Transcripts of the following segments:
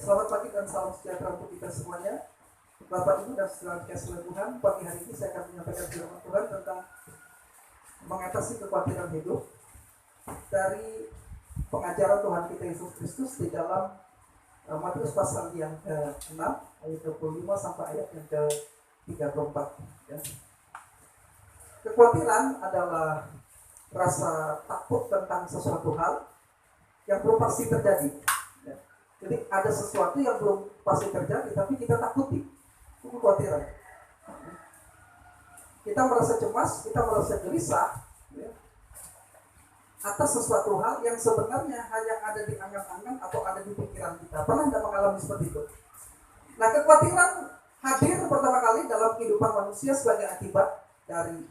Selamat pagi dan salam sejahtera untuk kita semuanya. Bapak Ibu dan saudara kasih Tuhan, pagi hari ini saya akan menyampaikan firman Tuhan tentang mengatasi kekhawatiran hidup dari pengajaran Tuhan kita Yesus Kristus di dalam Matius pasal yang ke-6 ayat 25 sampai ayat yang ke-34. Ya. Kekhawatiran adalah rasa takut tentang sesuatu hal yang belum pasti terjadi. Ya. Jadi ada sesuatu yang belum pasti terjadi, tapi kita takuti. Itu kekhawatiran. Kita merasa cemas, kita merasa gelisah, ya, atas sesuatu hal yang sebenarnya hanya ada di angan-angan atau ada di pikiran kita. Pernah Anda mengalami seperti itu? Nah, kekhawatiran hadir pertama kali dalam kehidupan manusia sebagai akibat dari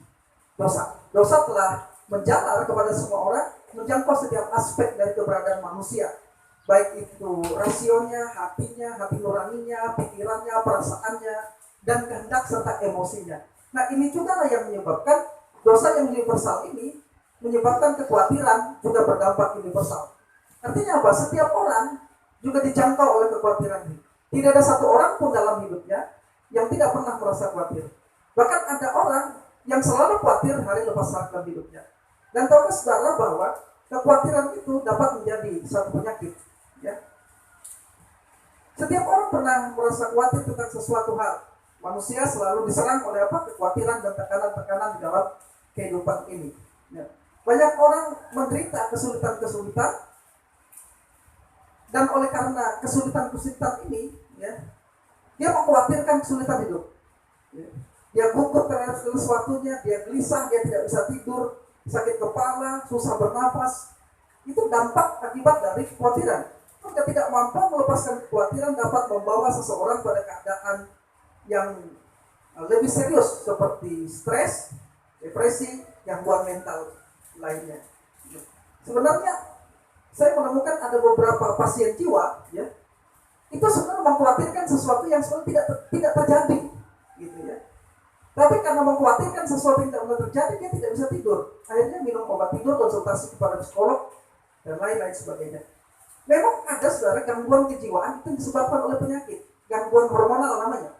dosa. Dosa telah menjalar kepada semua orang, menjangkau setiap aspek dari keberadaan manusia. Baik itu rasionya, hatinya, hati nuraninya, pikirannya, perasaannya, dan kehendak serta emosinya. Nah, ini juga lah yang menyebabkan dosa yang universal ini menyebabkan kekhawatiran juga berdampak universal. Artinya apa? Setiap orang juga dijangkau oleh kekhawatiran ini. Tidak ada satu orang pun dalam hidupnya yang tidak pernah merasa khawatir. Bahkan ada orang yang selalu khawatir hari lepas hari dalam hidupnya. Dan tahukah saudara bahwa kekhawatiran itu dapat menjadi satu penyakit. Ya. Setiap orang pernah merasa khawatir tentang sesuatu hal. Manusia selalu diserang oleh apa? Kekhawatiran dan tekanan-tekanan di dalam kehidupan ini. Ya. Banyak orang menderita kesulitan-kesulitan, dan oleh karena kesulitan-kesulitan ini, ya, dia mengkhawatirkan kesulitan hidup. Ya. Dia gugup terhadap sesuatunya, dia gelisah, dia tidak bisa tidur, sakit kepala, susah bernafas. Itu dampak akibat dari kekhawatiran. Jika tidak mampu melepaskan kekhawatiran dapat membawa seseorang pada keadaan yang lebih serius seperti stres, depresi, gangguan mental lainnya. Sebenarnya saya menemukan ada beberapa pasien jiwa, ya, itu sebenarnya mengkhawatirkan sesuatu yang sebenarnya tidak terjadi, gitu ya. Tapi karena mengkhawatirkan sesuatu yang tidak terjadi, dia tidak bisa tidur. Akhirnya minum obat tidur, konsultasi kepada psikolog, dan lain-lain sebagainya. Memang ada saudara gangguan kejiwaan itu disebabkan oleh penyakit, gangguan hormonal namanya.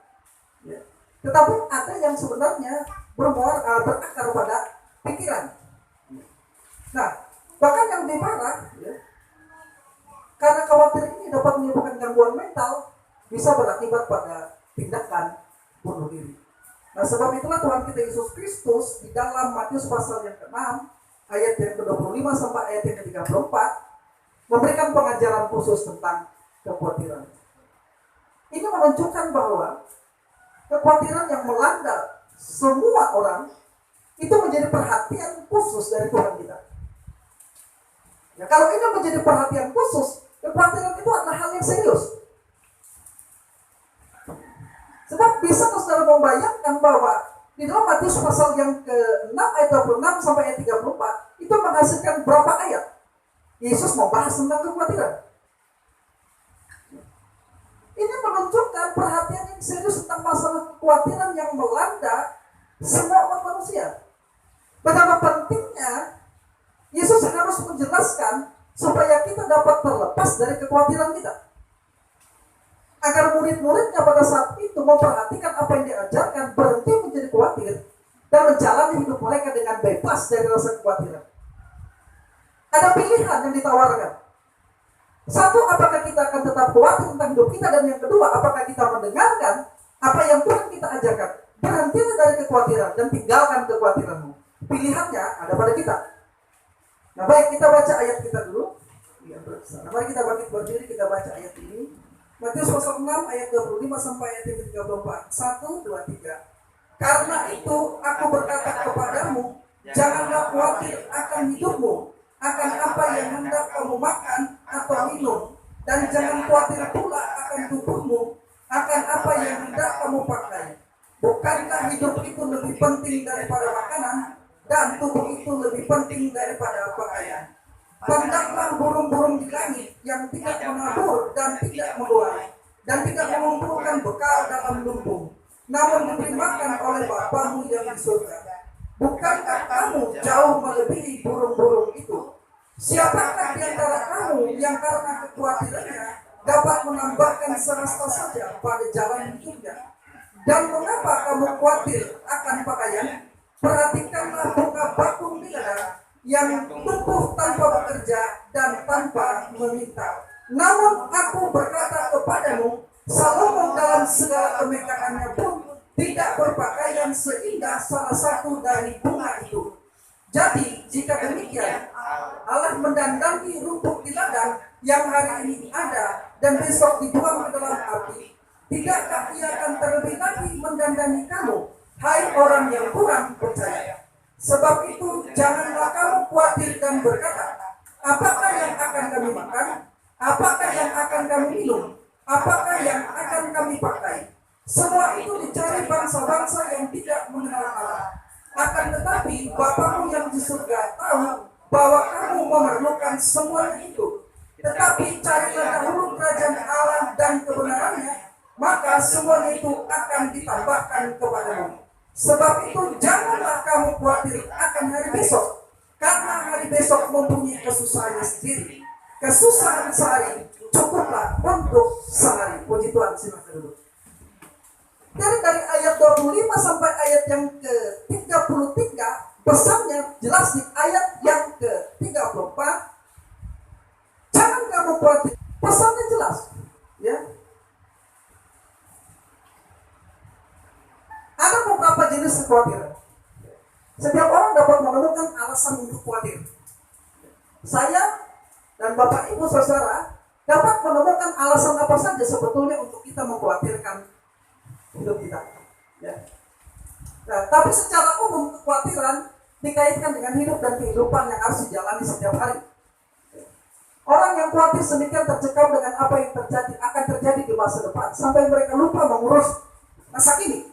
Ya. Tetapi ada yang sebenarnya berakar pada pikiran. Nah, bahkan yang lebih parah, ya, karena khawatir ini dapat menyebabkan gangguan mental, bisa berakibat pada tindakan bunuh diri. Nah, sebab itulah Tuhan kita Yesus Kristus di dalam Matius pasal yang ke-6 ayat yang ke-25 sampai ayat yang ke-34 memberikan pengajaran khusus tentang kekhawatiran. Ini menunjukkan bahwa kekhawatiran yang melanda semua orang itu menjadi perhatian khusus dari Tuhan kita. Ya, kalau ini menjadi perhatian khusus, kekhawatiran itu adalah hal yang serius. Sebab bisa saudara membayangkan bahwa di dalam Matius pasal yang ke-6 ayat 26 sampai ayat 34 itu menghasilkan berapa ayat? Yesus membahas tentang kekhawatiran. Ini menunjukkan perhatian yang serius tentang masalah kekhawatiran yang melanda semua umat manusia. Betapa pentingnya Yesus harus menjelaskan supaya kita dapat terlepas dari kekhawatiran kita. Agar murid-muridnya pada saat itu memperhatikan apa yang diajarkan, berhenti menjadi khawatir, dan menjalani hidup mereka dengan bebas dari rasa kekhawatiran. Ada pilihan yang ditawarkan. Satu, apakah kita akan tetap khawatir tentang hidup kita, dan yang kedua, apakah kita mendengarkan apa yang Tuhan kita ajarkan. Berhentilah dari kekhawatiran dan tinggalkan kekhawatiranmu. Pilihannya ada pada kita. Nah, baik, kita baca ayat kita dulu. Nah, mari kita bangkit berdiri, kita baca ayat ini. Matius pasal 6 ayat 25 sampai ayat 34. 1, 2, 3. Karena itu aku berkata kepadamu, janganlah khawatir akan hidupmu, akan apa yang hendak kamu makan atau minum, dan jangan khawatir pula akan tubuhmu, akan apa yang hendak kamu pakai. Bukankah hidup itu lebih penting daripada makanan, dan tubuh itu lebih penting daripada pakaian? Pandanglah burung-burung di langit yang tidak menabur dan tidak menuai, dan tidak mengumpulkan bekal dalam lumbung, namun diberi makan oleh Bapamu yang di surga. Bukankah kamu jauh melebihi burung-burung itu? Siapakah di antara kamu yang karena kekhawatirannya dapat menambahkan serasta saja pada jalan hidupnya. Dan mengapa kamu khawatir akan pakaian? Perhatikanlah bunga bakung di ladang yang tumbuh tanpa bekerja dan tanpa meminta. Namun aku berkata kepadamu, Salomo dalam segala kemegahannya pun tidak berpakaian seindah salah satu dari bunga itu. Jadi jika demikian, Allah mendandani rumput di ladang yang hari ini ada dan besok dibuang ke dalam api, tidakkah Ia akan terlebih lagi mendandani kamu, hai orang yang kurang percaya? Sebab itu janganlah kamu khawatir dan berkata, apakah yang akan kami makan? Apakah yang akan kami minum? Apakah yang akan kami pakai? Semua itu dicari bangsa-bangsa yang tidak mengenal Allah. Akan tetapi Bapamu yang di surga tahu bahwa kamu memerlukan semuanya itu. Tetapi carilah dahulu kerajaan Allah dan kebenarannya, maka semuanya itu akan ditambahkan kepadamu. Sebab itu janganlah kamu khawatir akan hari besok, karena hari besok mempunyai kesusahannya sendiri. Kesusahan sehari cukuplah untuk sehari. Puji Tuhan, silakan dulu. Dari ayat 25 sampai ayat yang ke-33, pesannya jelas di ayat yang ke-34. Jangan kamu khawatir. Pesannya jelas, ya. Ada beberapa jenis kekhawatiran. Setiap orang dapat menemukan alasan untuk khawatir. Saya dan Bapak Ibu Saudara dapat menemukan alasan apa saja sebetulnya untuk kita mengkhawatirkan hidup kita. Ya. Nah, tapi secara umum kekhawatiran dikaitkan dengan hidup dan kehidupan yang harus dijalani setiap hari. Orang yang khawatir sedemikian tercekam dengan apa yang akan terjadi di masa depan sampai mereka lupa mengurus masa kini.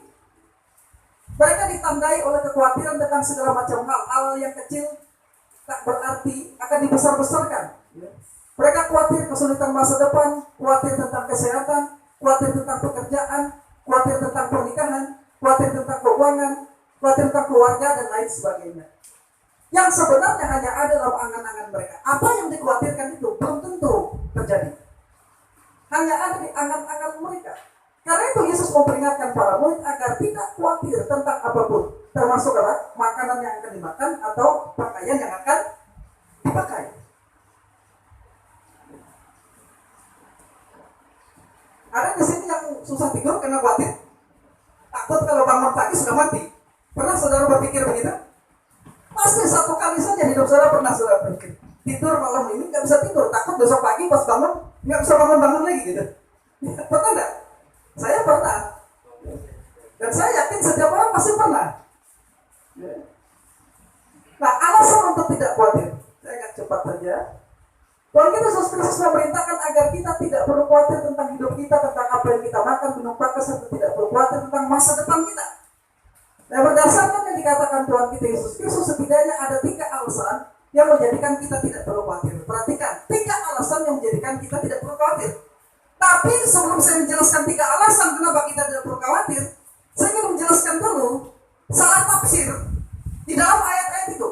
Mereka ditandai oleh kekhawatiran tentang segala macam hal yang kecil tak berarti akan dibesar-besarkan. Mereka khawatir kesulitan masa depan, khawatir tentang kesehatan, khawatir tentang pekerjaan, khawatir tentang pernikahan, khawatir tentang keuangan, khawatir tentang keluarga dan lain sebagainya. Yang sebenarnya hanya ada dalam angan-angan mereka. Apa yang dikhawatirkan itu belum tentu terjadi. Hanya ada di angan-angan mereka. Karena itu Yesus memperingatkan para murid agar tidak khawatir tentang apapun, termasuk apa? Makanan yang akan dimakan atau pakaian yang akan dipakai. Ada di sini yang susah tidur karena khawatir, takut kalau bangun pagi sudah mati. Pernah saudara berpikir begitu? Pasti satu kali saja hidup saudara pernah saudara berpikir, tidur malam ini nggak bisa tidur, takut besok pagi pas bangun nggak bisa bangun lagi gitu. Pernah nggak? Saya pernah, dan saya yakin setiap orang pasti pernah. Nah, alasan untuk tidak khawatir, saya akan cepat saja. Tuhan kita Yesus Kristus memerintahkan agar kita tidak perlu khawatir tentang hidup kita, tentang apa yang kita makan, minum, pakai, serta tidak perlu khawatir tentang masa depan kita. Nah, berdasarkan yang dikatakan Tuhan kita Yesus Kristus, setidaknya ada 3 alasan yang menjadikan kita tidak perlu khawatir. Perhatikan, 3 alasan yang menjadikan kita tidak perlu khawatir. Tapi sebelum saya menjelaskan 3 alasan kenapa kita tidak perlu khawatir, saya ingin menjelaskan dulu salah tafsir di dalam ayat-ayat itu.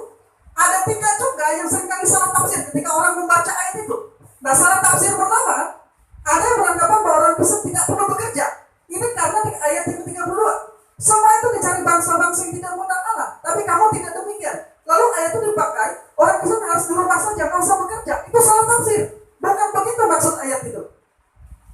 Ada 3 juga yang seringkali salah tafsir ketika orang membaca ayat itu. Nah, salah tafsir pertama, ada yang beranggapan bahwa orang Kristen tidak perlu bekerja. Ini karena di ayat yang ke-32. Semua itu dicari bangsa-bangsa yang tidak mengenal Allah. Tapi kamu tidak demikian. Lalu ayat itu dipakai, orang Kristen harus di rumah saja, nggak usah bekerja. Itu salah tafsir. Bukan begitu maksud ayat itu.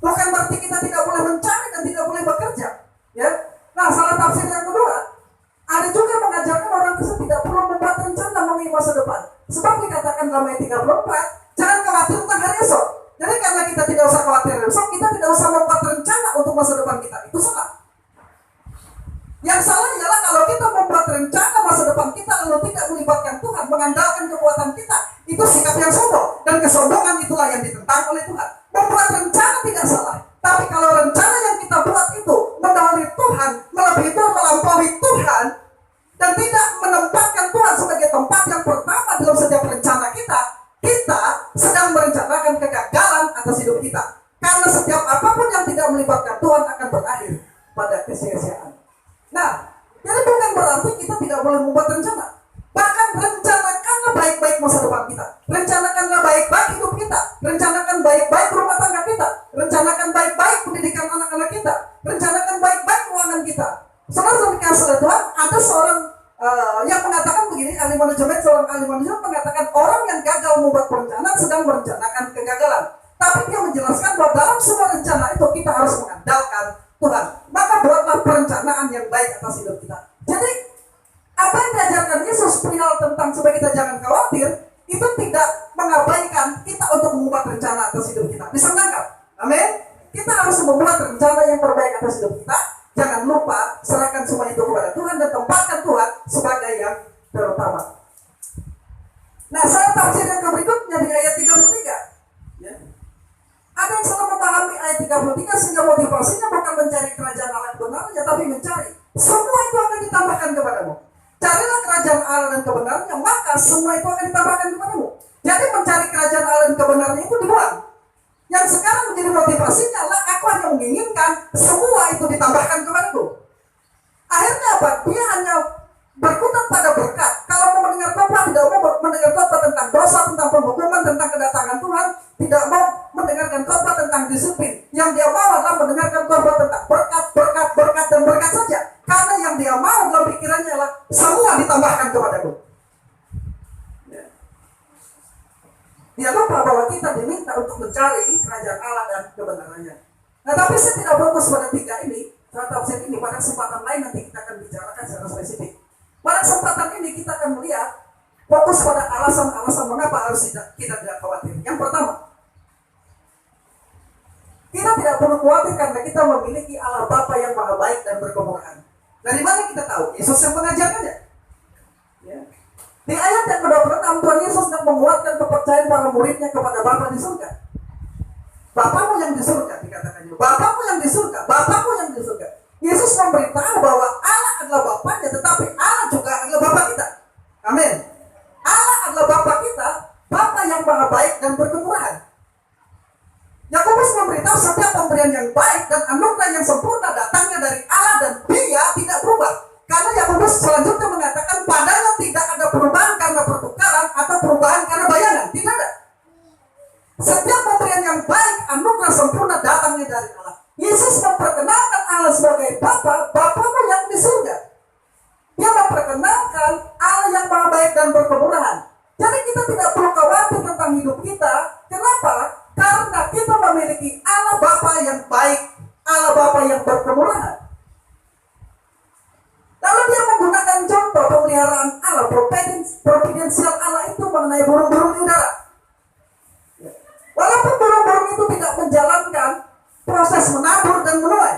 Bukan berarti kita tidak boleh mencari dan tidak boleh bekerja. Ya. Nah, salah tafsir yang kedua, ada juga mengajarkan orang Kristen tidak perlu membuat rencana mengenai masa depan. Sebab dikatakan dalam ayat 34, jangan khawatir tentang hari esok. Jadi karena kita tidak usah khawatir hari esok, kita tidak usah membuat rencana untuk masa depan kita. Itu salah. Yang salah adalah kalau kita membuat rencana masa depan kita lalu tidak melibatkan Tuhan, mengandalkan kekuatan kita, itu sikap yang sombong. Dan kesombongan itulah yang ditentang oleh Tuhan. Membuat rencana tidak salah. Tapi kalau rencana yang kita buat itu mendahului Tuhan, melebihi Tuhan, melampaui Tuhan, dan tidak menempatkan Tuhan sebagai tempat yang pertama dalam setiap rencana kita, kita sedang merencanakan kegagalan atas hidup kita. Karena setiap apapun yang tidak melibatkan Tuhan akan berakhir pada kesia-siaan. Nah, jadi bukan berarti kita tidak boleh membuat rencana. Bahkan rencanakan rencanakanlah baik-baik masa depan kita. Rencanakanlah baik-baik hidup kita. Rencanakan baik-baik rumah tangga kita. Rencanakan baik-baik pendidikan anak-anak kita. Rencanakan baik-baik keuangan kita. Saudara dikasih oleh Tuhan, ada seorang yang mengatakan begini, seorang ahli manajemen mengatakan orang yang gagal membuat perencanaan sedang merencanakan kegagalan. Tapi dia menjelaskan bahwa dalam semua rencana itu kita harus mengandalkan Tuhan. Maka buatlah perencanaan yang baik atas hidup kita. Jadi apa yang diajarkan Yesus perihal tentang supaya kita jangan khawatir, itu tidak mengabaikan kita untuk membuat rencana atas hidup kita. Bisa menangkap? Amin. Kita harus membuat rencana yang terbaik atas hidup kita. Jangan lupa serahkan semua itu kepada Tuhan dan tempatkan Tuhan sebagai yang terutama. Nah, saya tafsir yang berikutnya di ayat 33. Ya. Ada yang salah memahami ayat 33 sehingga motivasinya bukan mencari kerajaan Allah yang benarnya, tapi mencari. Semua itu akan ditambahkan kepadamu. Carilah kerajaan Allah dan kebenarannya, maka semua itu akan ditambahkan kepadamu. Jadi mencari kerajaan Allah dan kebenarannya itu dibuang. Yang sekarang menjadi motivasinya adalah aku hanya menginginkan semua itu ditambahkan kepadaku. Akhirnya apa? Dia hanya berkutat pada berkat. Kalau mau mendengar khotbah, tidak mau mendengar khotbah tentang dosa, tentang penghukuman, tentang kedatangan Tuhan, tidak mau mendengarkan khotbah tentang disiplin. Yang dia mau adalah mendengarkan khotbah tentang berkat, berkat, berkat, dan berkat saja. Karena yang dia mau dalam pikirannya adalah semua ditambahkan kepadaku. Dia lupa bahwa kita diminta untuk mencari kerajaan Allah dan kebenarannya. Nah, tapi saya tidak fokus pada tiga ini, tafsir ini. Pada kesempatan lain nanti kita akan bicarakan secara spesifik. Pada kesempatan ini kita akan melihat fokus pada alasan-alasan mengapa harus kita tidak khawatir. Yang pertama, kita tidak perlu khawatir karena kita memiliki Allah Bapa yang maha baik dan berkemurahan. Dari mana kita tahu? Yesus yang mengajarkannya. Ya. Di ayat yang ke-26, Tuhan Yesus sedang menguatkan kepercayaan para muridnya kepada Bapa di surga. Bapamu yang di surga, dikatakannya. Bapamu yang di surga, Bapamu yang di surga. Yesus memberitahu bahwa Allah adalah Bapanya, tetapi Allah juga adalah Bapa kita. Amin. Allah adalah Bapa kita, Bapa yang maha baik dan berkemurahan. Yakobus memberitahu setiap pemberian yang baik dan anugerah yang sempurna datangnya dari Allah dan Dia tidak berubah. Karena Yakobus selanjutnya mengatakan padanya tidak ada perubahan karena pertukaran atau perubahan karena bayangan. Tidak ada. Setiap pemberian yang baik, anugerah sempurna datangnya dari Allah. Yesus memperkenalkan Allah sebagai Bapa, Bapamu yang di surga. Dia memperkenalkan Allah yang maha baik dan berkemurahan. Jadi kita tidak perlu khawatir tentang hidup kita. Kenapa? Karena kita memiliki Allah Bapa yang baik, Allah Bapa yang berkemurahan. Lalu dia menggunakan contoh pemeliharaan Allah, providensial Allah itu mengenai burung-burung di udara. Walaupun burung-burung itu tidak menjalankan proses menabur dan menuai.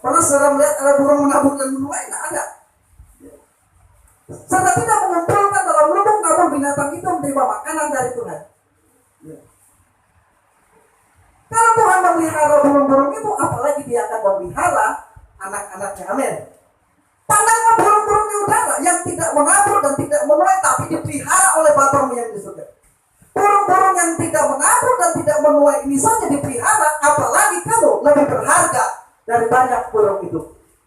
Pernah saudara melihat ada burung menabur dan menuai? Tidak ada. Saudara tidak mengumpulkan dalam lubang, namun binatang itu menerima makanan dari Tuhan. Kalau Tuhan memelihara burung-burung itu, apalagi dia akan memelihara anak-anaknya. Amin. Pandanglah burung-burung di udara yang tidak menabur dan tidak menuai, tapi dipelihara oleh Bapamu yang di surga. Burung-burung yang tidak menabur dan tidak menuai ini saja dipelihara, apalagi kamu lebih berharga dari banyak burung itu.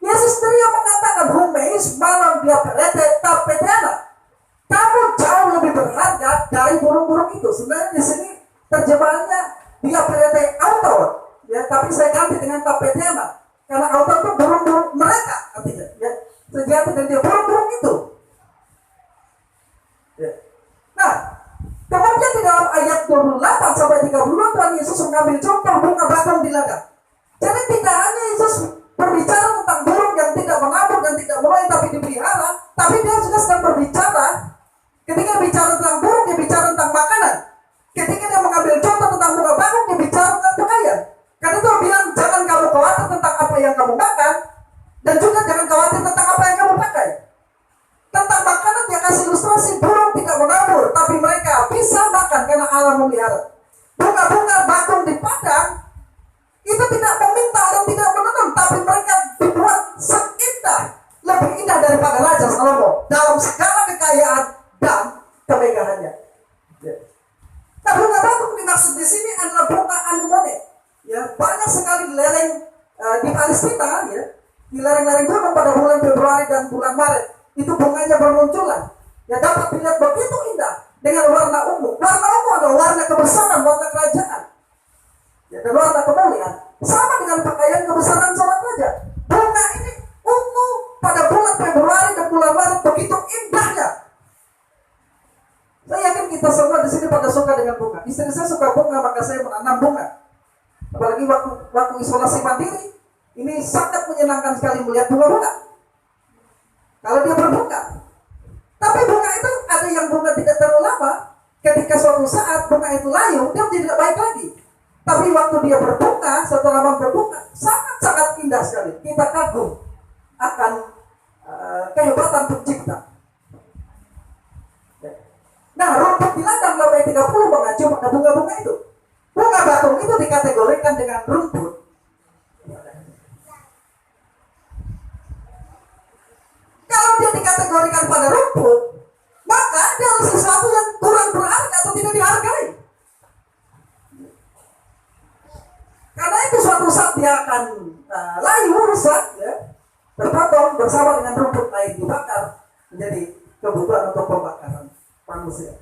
Yesus sendiri yang mengatakan, Humeis malam dia perete tapetiana. Kamu jauh lebih berharga dari burung-burung itu. Sebenarnya di sini terjemahannya dia perete autor, ya, tapi saya ganti dengan tapetiana. Karena autor itu burung-burung mereka, artinya, ya. Sejati dan dia burung-burung itu. Ya. Nah, kemudian di dalam ayat 28 sampai 32 Tuhan Yesus mengambil contoh bunga bakung di ladang. Jadi tidak hanya Yesus berbicara tentang burung yang tidak menabur dan tidak menuai tapi dipelihara, tapi dia juga sedang berbicara. Ketika bicara tentang burung, dia bicara tentang makanan. Ketika dia mengambil contoh tentang bunga bakung, dia bicara tentang pakaian. Karena Tuhan bilang jangan kamu khawatir tentang apa yang kamu makan, dan juga jangan khawatir tentang apa yang kamu pakai. Tentang makanan dia kasih ilustrasi, burung tidak menabur, tapi mereka bisa makan karena Allah memelihara. Bunga-bunga bakung di padang itu tidak meminta dan tidak menanam, tapi mereka dibuat seindah, lebih indah daripada Raja Salomo dalam segala kekayaan dan kemegahannya. Nah, bunga bakung dimaksud di sini adalah bunga anemone. Ya, banyak sekali lereng di Palestina, ya, di lereng-lereng gunung pada bulan Februari dan bulan Maret itu bunganya bermunculan. yang dapat dilihat begitu indah dengan warna ungu. Warna ungu adalah warna kebesaran, warna kerajaan. Ya, dan warna kemuliaan sama dengan pakaian kebesaran seorang raja. Bunga ini ungu pada bulan Februari dan bulan Maret begitu indahnya. Saya yakin kita semua di sini pada suka dengan bunga. Istri saya suka bunga, maka saya menanam bunga. Apalagi waktu isolasi mandiri, ini sangat menyenangkan sekali melihat bunga-bunga. Kalau dia berbunga. Tapi bunga itu ada yang bunga tidak terlalu lama. Ketika suatu saat bunga itu layu, dia menjadi tidak baik lagi. Tapi waktu dia berbunga, setelah berbunga, sangat-sangat indah sekali. Kita kagum akan kehebatan pencipta. Nah, rumput di ladang Labay 30 mengacu pada bunga-bunga itu. Bunga batung itu dikategorikan dengan rumput. Kalau dia dikategorikan pada rumput, maka dia harus sesuatu yang kurang berharga atau tidak dihargai. Karena itu suatu saat dia akan layu, rusak, ya, terpotong bersama dengan rumput lain, dibakar menjadi kebutuhan untuk pembakaran manusia.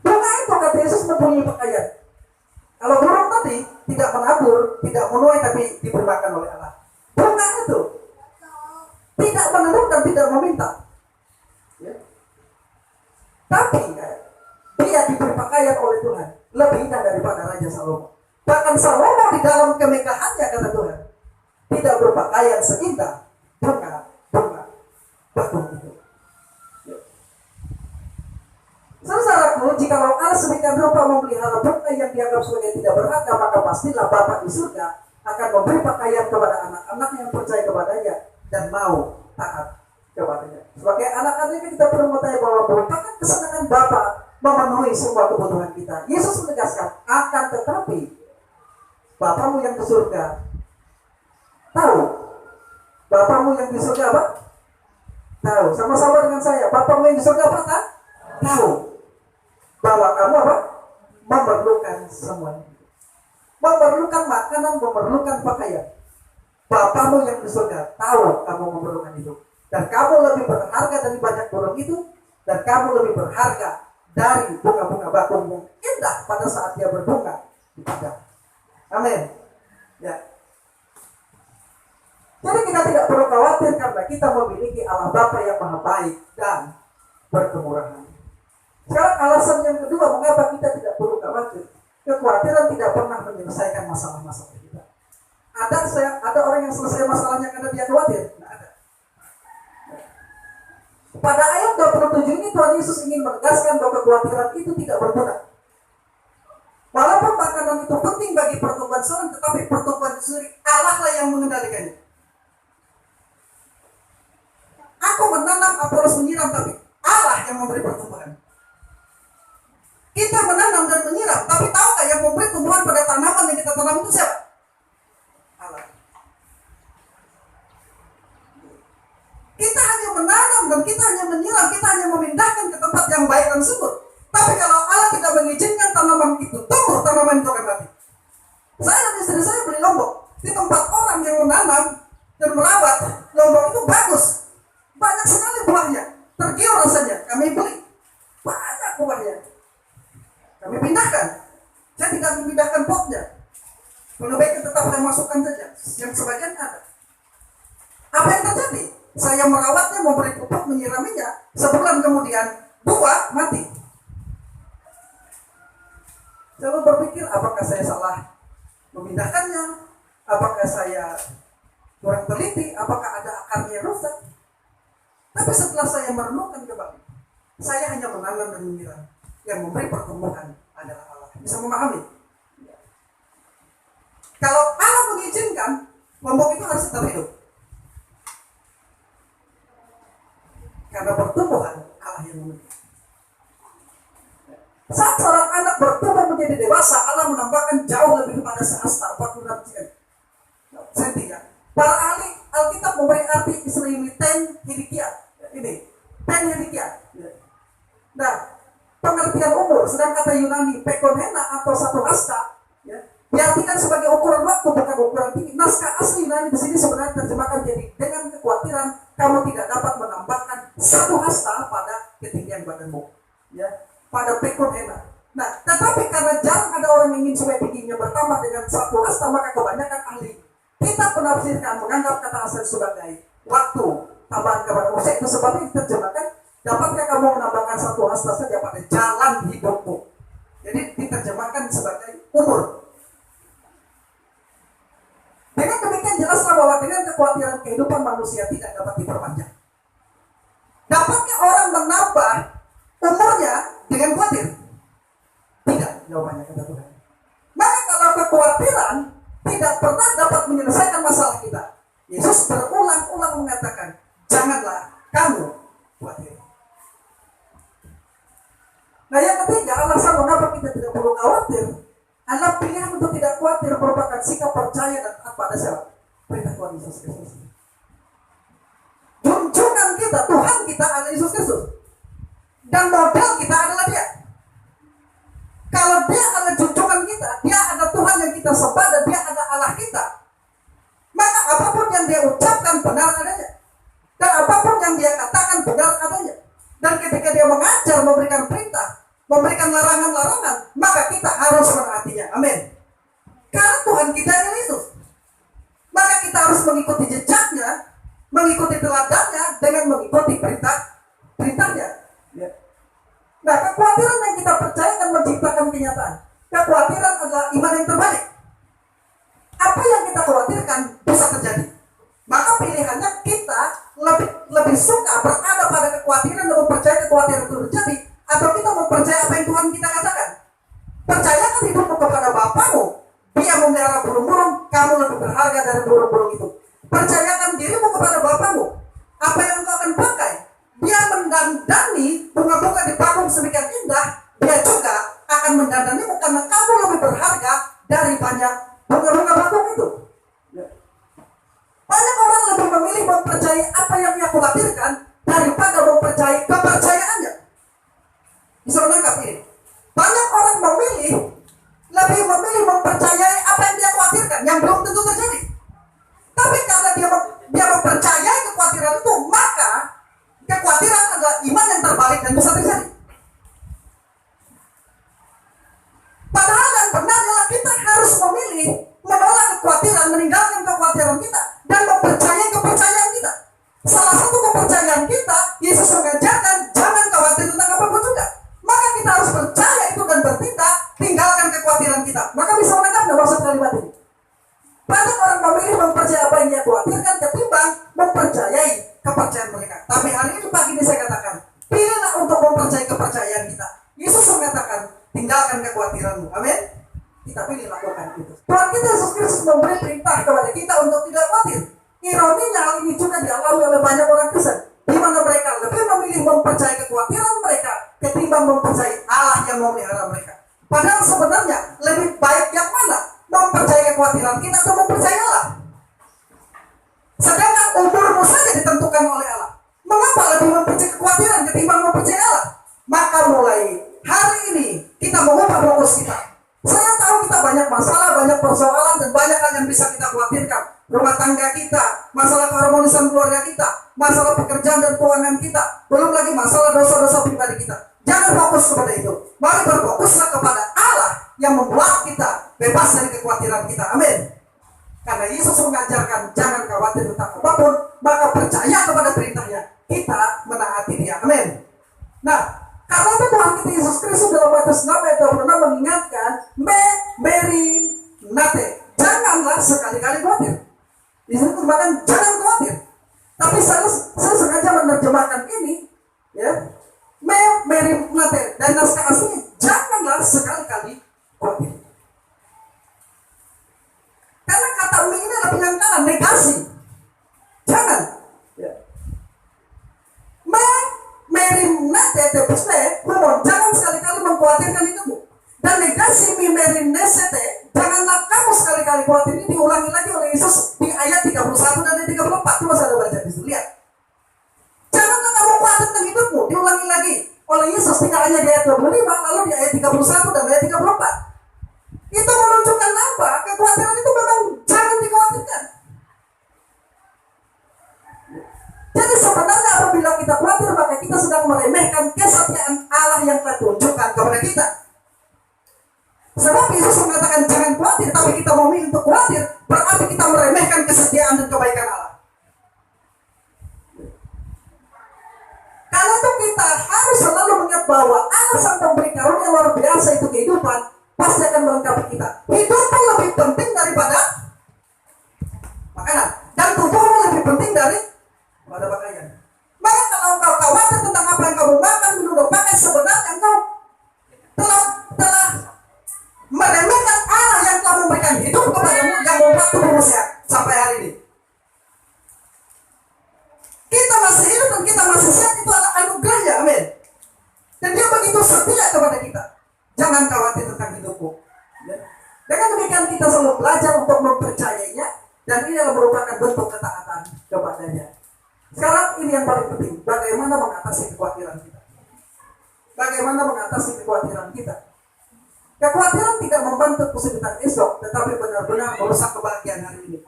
Bunga itu kata Yesus mempunyai pakaian. Kalau burung tadi tidak menabur, tidak menuai, tapi diberi makan oleh Allah. Bunga itu tidak menenun dan tidak meminta. Ya. Tapi dia diberi pakaian oleh Tuhan lebih indah daripada Raja Salomo. Bahkan Salomo di dalam kemegahannya kata Tuhan tidak berpakaian seindah bunga batung itu. Saudaraku, jika Allah sedemikian rupa memelihara bunga yang dianggap sebagai tidak berharga, maka pastilah Bapa di surga akan memberi pakaian kepada anak-anak yang percaya kepadanya dan mau taat kepadanya. Sebagai anak-anaknya kita perlu mengetahui bahwa merupakan kesenangan Bapa memenuhi semua kebutuhan kita. Yesus menegaskan, akan tetapi Bapamu yang di surga tahu. Bapamu yang di surga apa? Tahu. Sama-sama dengan saya. Bapamu yang di surga apa? Tahu bahwa kamu apa? Memerlukan semuanya. Memerlukan makanan, memerlukan pakaian. Bapamu yang di surga tahu kamu memerlukan itu. Dan kamu lebih berharga dari banyak burung itu. Dan kamu lebih berharga dari bunga-bunga batung yang indah pada saat dia berbunga di padang. Amin. Ya. Jadi kita tidak perlu khawatir karena kita memiliki Allah Bapa yang maha baik dan berkemurahan. Sekarang alasan yang kedua mengapa kita tidak perlu khawatir. Kekhawatiran tidak pernah menyelesaikan masalah-masalah kita. Ada orang yang selesai masalahnya karena dia khawatir? Tidak ada. Pada ayat 27 ini Tuhan Yesus ingin menegaskan bahwa kekhawatiran itu tidak berguna. Walaupun makanan itu penting bagi pertumbuhan seorang, tetapi pertumbuhan suri Allah lah yang mengendalikannya. Aku menanam, Apolos menyiram, tapi Allah yang memberi pertumbuhan. Kita menanam dan menyiram, tapi tahukah yang memberi tumbuhan pada tanaman yang kita tanam itu siapa? Allah. Kita hanya menanam dan kita hanya menyiram, kita hanya memindahkan ke tempat yang baik dan subur. Tapi kalau Allah tidak mengizinkan tanaman itu tumbuh, tanaman itu akan mati. Saya dan istri saya beli lombok di tempat orang yang menanam dan merawat. Lombok itu bagus, banyak sekali buahnya, tergiur rasanya. Kami beli banyak buahnya, kami pindahkan. Saya tidak memindahkan potnya, lebih tetap saya masukkan saja. Yang sebagian ada. Apa yang terjadi? Saya merawatnya, memberi pupuk, menyiraminya. Sebulan kemudian buah mati. Saya berpikir, apakah saya salah memindahkannya? Apakah saya kurang teliti? Apakah ada akarnya yang rusak? Tapi setelah saya merenungkan kembali, saya hanya menanam dan menyiram. Yang memberi pertumbuhan adalah Allah. Bisa memahami? Kalau Allah mengizinkan, lombok itu harus tetap hidup. Karena pertumbuhan Allah yang memberi. Saat seorang anak bertumbuh menjadi dewasa, Allah menambahkan jauh lebih pada sehasta 46 cm. Para ahli Alkitab memberi arti istilah ini ten hidikia. Ini ten hidikia. Nah, pengertian umur, sedang kata Yunani pekonhena atau satu hasta, ya, diartikan sebagai ukuran waktu bukan ukuran tinggi. Naskah asli Yunani di sini sebenarnya terjemahkan jadi dengan kekhawatiran kamu tidak dapat menambahkan satu hasta pada ketinggian badanmu. Ya, pada pekun enak. Nah, tetapi karena jarang ada orang yang ingin supaya tingginya bertambah dengan 1 hasta, maka kebanyakan ahli kita penafsirkan menganggap kata asal sebagai waktu tambahan kepada usia. Itu sebabnya diterjemahkan, dapatkah kamu menambahkan 1 hasta saja pada jalan hidupmu. Jadi diterjemahkan sebagai umur. Dengan demikian jelaslah bahwa dengan kekhawatiran kehidupan manusia tidak dapat diperpanjang. Dapatkah orang menambah umurnya dengan khawatir? Tidak, jawabannya kata Tuhan. Maka kalau kekhawatiran tidak pernah dapat menyelesaikan masalah kita, Yesus berulang-ulang mengatakan, janganlah kamu khawatir. Nah, yang ketiga, alasan mengapa kita tidak perlu khawatir adalah pilihan untuk tidak khawatir merupakan sikap percaya dan taat pada siapa? Perintah Tuhan Yesus Kristus. Junjungan kita, Tuhan kita adalah Yesus Kristus, dan model kita adalah Dia. Kalau Dia adalah junjungan kita, Dia adalah Tuhan yang kita sembah, dan Dia adalah Allah kita, maka apapun yang Dia ucapkan benar adanya, dan apapun yang Dia katakan benar adanya. Dan ketika Dia mengajar, memberikan perintah, memberikan larangan-larangan, maka kita harus menaatinya. Amin. Karena Tuhan kita adalah Yesus, maka kita harus mengikuti jejaknya, mengikuti teladannya dengan mengikuti perintahnya. Ya. Nah, kekhawatiran yang kita percaya akan menciptakan kenyataan. Kekhawatiran adalah iman yang terbalik. Apa yang kita khawatirkan bisa terjadi. Maka pilihannya kita lebih suka berada pada kekhawatiran dan mempercayai kekhawatiran itu terjadi, atau kita mempercayai apa yang Tuhan kita katakan. Percayakan hidupmu kepada Bapamu, Dia memelihara burung-burung, kamu lebih berharga dari burung-burung itu. Percayakan dirimu kepada Bapamu, apa yang engkau akan pakai. Dia mendandani bunga-bunga di bakung sedemikian indah, Dia juga akan mendandanimu karena kamu lebih berharga dari banyak bunga-bunga bakung itu. Banyak orang lebih memilih mempercayai apa yang dia khawatirkan daripada mempercayai kepercayaannya. Bisa menangkap ini? Banyak orang lebih memilih mempercayai apa yang dia khawatirkan, yang belum tentu terjadi. Tapi karena dia mempercayai kekhawatiran itu, maka kekhawatiran adalah iman yang terbalik dan bisa terjadi. Padahal yang benar adalah kita harus memilih menolak kekhawatiran, meninggalkan kekhawatiran kita, dan mempercayai kepercayaan kita. Salah satu kepercayaan kita, Yesus mengajarkan jangan khawatir tentang apapun juga. Maka kita harus percaya itu dan bertindak, tinggalkan kekhawatiran kita. Maka bisa menangkap maksud kalimat ini. Banyak orang memilih mempercayai apa yang dia khawatirkan ketimbang mempercayai kepercayaan mereka. Tapi hari ini pagi ini saya katakan, pilihlah untuk mempercayai kepercayaan kita. Yesus mengatakan, tinggalkan kekhawatiranmu. Amin. Kita pilih lakukan itu. Tuhan kita Yesus Kristus memberi perintah kepada kita untuk tidak khawatir. Ironinya hal ini juga dialami oleh banyak orang Kristen, di mana mereka lebih memilih mempercayai kekhawatiran mereka ketimbang mempercayai Allah yang memelihara mereka. Padahal sebenarnya lebih baik yang mana? Mempercayai kekhawatiran kita atau mempercayai Allah? Sedangkan umurmu saja ditentukan oleh Allah. Mengapa lebih mempercayai kekhawatiran ketimbang mempercayai Allah? Maka mulai hari ini kita mengubah fokus kita. Saya tahu kita banyak masalah, banyak persoalan, dan banyak hal yang bisa kita khawatirkan. Rumah tangga kita, masalah keharmonisan keluarga kita, masalah pekerjaan dan keuangan kita, belum lagi masalah dosa-dosa pribadi kita. Jangan fokus kepada itu. Mari berfokuslah kepada Allah yang membuat kita bebas dari kekhawatiran kita. Amin. Karena Yesus mengajarkan jangan khawatir tentang apapun, maka percaya kepada perintahnya. Kita menaati Dia. Amin. Nah, karena itu Tuhan kita Yesus Kristus dalam Matius 6 ayat 26 mengingatkan, merinate, janganlah sekali-kali khawatir. Di sini terjemahkan jangan khawatir. Tapi saya sengaja menerjemahkan ini, ya, merinate, dan naskah aslinya janganlah sekali-kali khawatir. Karena kata me ini adalah penyangkalan, negasi. Jangan. Ya. Merinate tepusle, jangan sekali-kali mengkhawatirkan hidupmu. Dan negasi mimerinesete, janganlah kamu sekali-kali khawatir. Ini diulangi lagi oleh Yesus di ayat 31 dan ayat 34. Coba saya baca di situ, lihat. Janganlah kamu khawatir tentang hidupmu, diulangi lagi oleh Yesus tidak hanya di ayat 25, lalu di ayat 31 dan ayat 34. Itu menunjukkan apa? Kekhawatiran itu memang jangan dikhawatirkan. Jadi sebenarnya apabila kita khawatir, maka kita sedang meremehkan khawatir, berarti kita meremehkan kesetiaan dan kebaikan Allah. Karena itu kita harus selalu mengingat bahwa Allah sang pemberi karunia luar biasa itu kehidupan pasti akan melengkapi kita. Hidup pun lebih penting daripada makanan, dan tubuhmu lebih penting daripada pakaian. Maka kalau engkau khawatir tentang apa yang kamu makan, minum, dan pakai, sebenarnya engkau telah meremehkan Allah yang telah memberikan hidup kepadamu, yang membuat tubuhmu sehat sampai hari ini. Kita masih hidup dan kita masih sehat, itu adalah anugerahnya, amin. Dan dia begitu setia kepada kita. Jangan khawatir tentang hidupmu. Ya. Dengan demikian kita selalu belajar untuk mempercayainya, dan ini adalah merupakan bentuk ketaatan kepadanya. Sekarang ini yang paling penting, bagaimana mengatasi kekhawatiran kita. Bagaimana mengatasi kekhawatiran kita. Kekhawatiran tidak membantu kesulitan esok, tetapi benar-benar merusak kebahagiaan hari ini.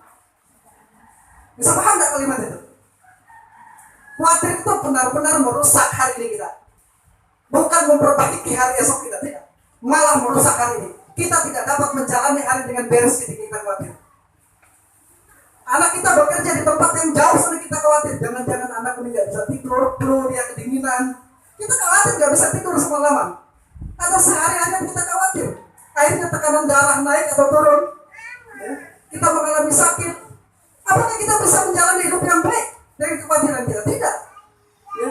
Bisa paham gak kalimat itu? Khawatir itu benar-benar merusak hari ini kita. Bukan memperbaiki hari esok kita, tidak. Malah merusak hari ini. Kita tidak dapat menjalani hari dengan beres ketika kita khawatir. Anak kita bekerja di tempat yang jauh, sudah kita khawatir. Jangan-jangan anak ini gak bisa tidur, flu, dia kedinginan. Kita khawatir gak bisa tidur semalaman. Atau sehari-hari kita khawatir. Akhirnya tekanan darah naik atau turun. Ya. Kita mengalami sakit. Apakah kita bisa menjalani hidup yang baik dari kekhawatiran kita? Tidak. Ya.